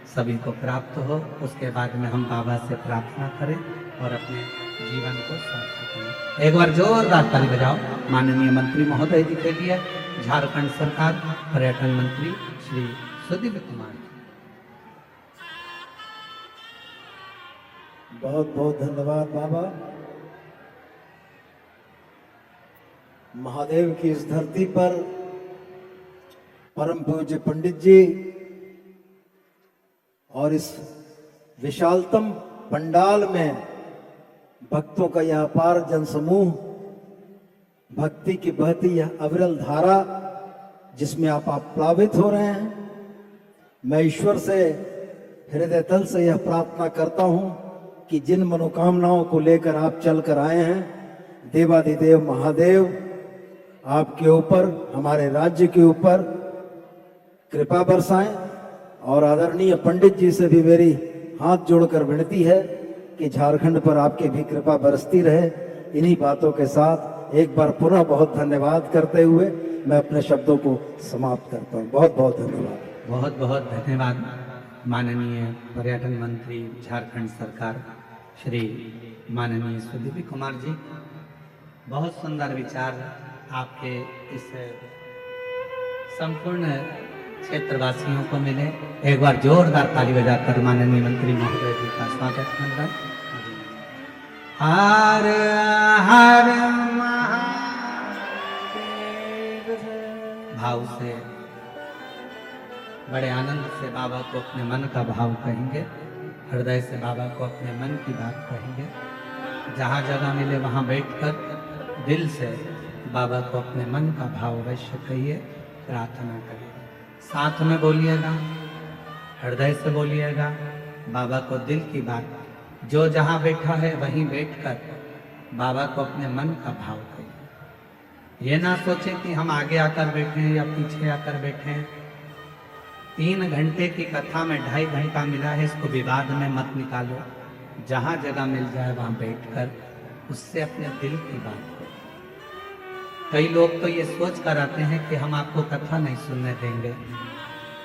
सभी को प्राप्त हो। उसके बाद में हम बाबा से प्रार्थना करें और अपने जीवन को सार्थक करें। एक बार जोरदार ताली बजाओ माननीय मंत्री महोदय जी के लिए। झारखंड सरकार पर्यटन मंत्री श्री सुदीप्त कुमार जी। बहुत बहुत धन्यवाद बाबा। महादेव की इस धरती पर परम पूज्य पंडित जी और इस विशालतम पंडाल में भक्तों का यह अपार जनसमूह, भक्ति की बहती यह अविरल धारा जिसमें आप प्लावित हो रहे हैं। मैं ईश्वर से हृदय तल से यह प्रार्थना करता हूं कि जिन मनोकामनाओं को लेकर आप चल कर आए हैं, देवादिदेव महादेव आपके ऊपर, हमारे राज्य के ऊपर कृपा बरसाएं। और आदरणीय पंडित जी से भी मेरी हाथ जोड़कर विनती है कि झारखंड पर आपकी भी कृपा बरसती रहे। इन्हीं बातों के साथ एक बार पुनः बहुत धन्यवाद करते हुए मैं अपने शब्दों को समाप्त करता हूँ। बहुत बहुत धन्यवाद। बहुत बहुत धन्यवाद माननीय पर्यटन मंत्री झारखंड सरकार श्री माननीय सुदीप्त कुमार जी। बहुत सुंदर विचार आपके इस संपूर्ण क्षेत्रवासियों को मिले। एक बार जोरदार ताली बजाकर माननीय मंत्री महोदय जी का स्वागत कर रहा हूं। हर हर महादेव भाव से बड़े आनंद से बाबा को अपने मन का भाव कहेंगे, हृदय से बाबा को अपने मन की बात कहेंगे। जहाँ जगह मिले वहाँ बैठकर दिल से बाबा को अपने मन का भाव अवश्य कहिए, प्रार्थना करिए। साथ में बोलिएगा, हृदय से बोलिएगा, बाबा को दिल की बात, जो जहाँ बैठा है वहीं बैठकर बाबा को अपने मन का भाव कहिए। ये ना सोचे कि हम आगे आकर बैठे हैं या पीछे आकर बैठे हैं। 3 घंटे की कथा में 2.5 घंटा मिला है, इसको विवाद में मत निकालो। जहाँ जगह मिल जाए वहाँ बैठकर उससे अपने दिल की बात करो। कई लोग तो ये सोच कर आते हैं कि हम आपको कथा नहीं सुनने देंगे,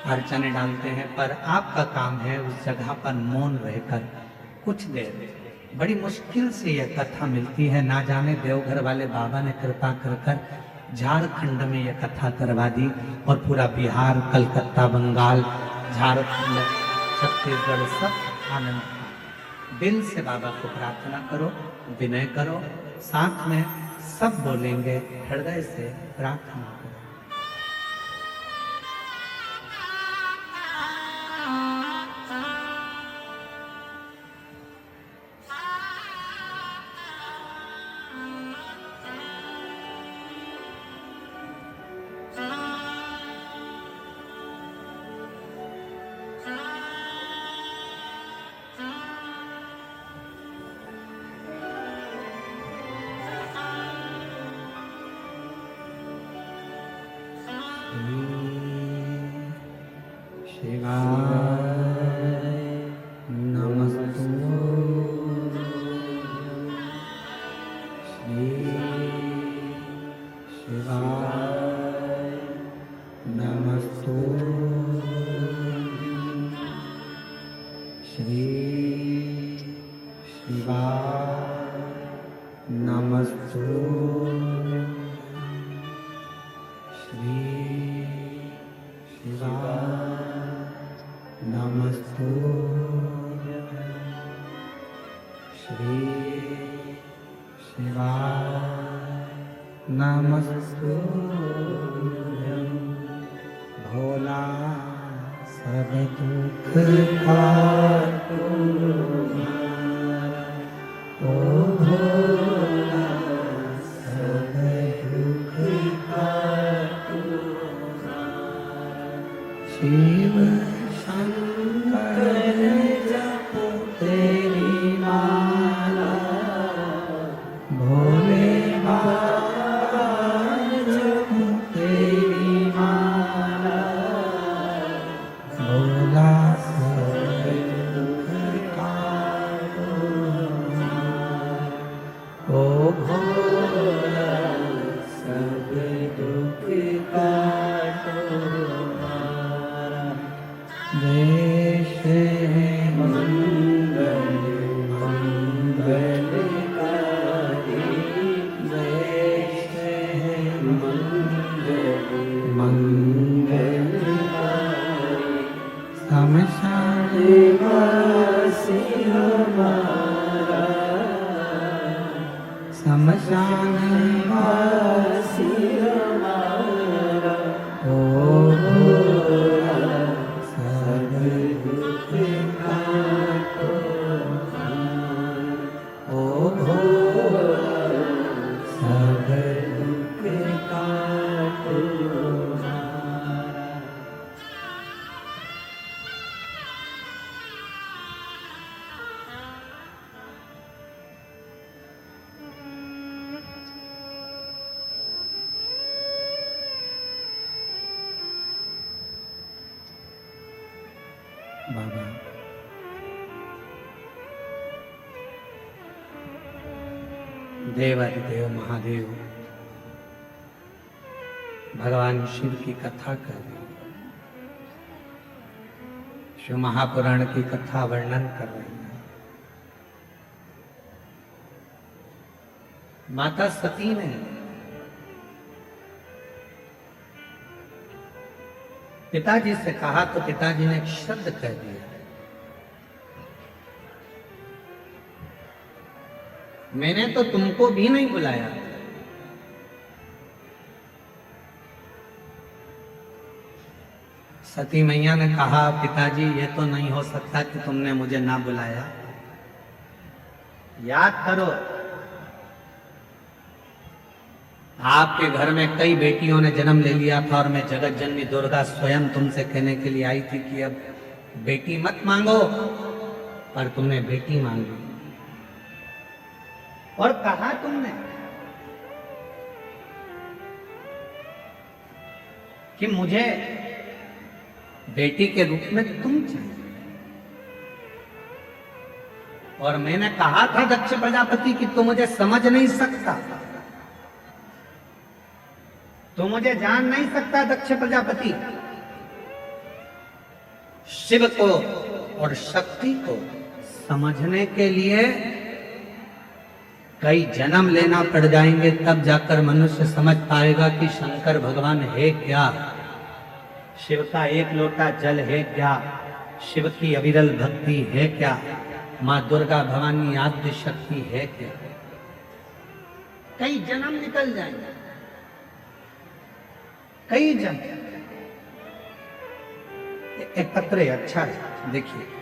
अड़चने डालते हैं, पर आपका काम है उस जगह पर मौन रहकर कुछ देर। बड़ी मुश्किल से यह कथा मिलती है। ना जाने देवघर वाले बाबा ने कृपा कर झारखंड में यह कथा करवा दी और पूरा बिहार, कलकत्ता, बंगाल, झारखंड, छत्तीसगढ़ सब आनंद। दिल से बाबा को प्रार्थना करो, विनय करो, साथ में सब बोलेंगे, हृदय से प्रार्थना करो। भोला सब दुख ओ भोला सब दुख शिव शंकर जपो तेरी माला, भोले बाबा जपो तेरी माला, भोला सब दुख काटो ओ भोला सब दुख काटो। देश मंगल मंगल कारी, देश मंगल मंगल कारी, शमशान वासी हमारा, शमशान वासी हमारा, ओ भोला सब दुख काटो, ओ भोला सब दुख काटो। बाबा देवाधिदेव महादेव भगवान शिव की कथा कर रहे हैं, शिव महापुराण की कथा वर्णन कर रहे हैं। माता सती ने पिताजी से कहा तो पिताजी ने एक शब्द कह दिया, मैंने तो तुमको भी नहीं बुलाया, सती मैया ने कहा, पिताजी ये तो नहीं हो सकता कि तुमने मुझे ना बुलाया। याद करो, आपके घर में कई बेटियों ने जन्म ले लिया था और मैं जगत जननी दुर्गा स्वयं तुमसे कहने के लिए आई थी कि अब बेटी मत मांगो, पर तुमने बेटी मांगी। और कहा तुमने कि मुझे बेटी के रूप में तुम चाहिए। और मैंने कहा था दक्ष प्रजापति कि तू मुझे समझ नहीं सकता, तू मुझे जान नहीं सकता दक्ष प्रजापति। शिव को और शक्ति को समझने के लिए कई जन्म लेना पड़ जाएंगे, तब जाकर मनुष्य समझ पाएगा कि शंकर भगवान है क्या, शिव का एक लोटा जल है क्या, शिव की अविरल भक्ति है क्या, माँ दुर्गा भवानी आद्य शक्ति है क्या। कई जन्म निकल जाएंगे, कई जन्म। एक पत्र अच्छा है, देखिए।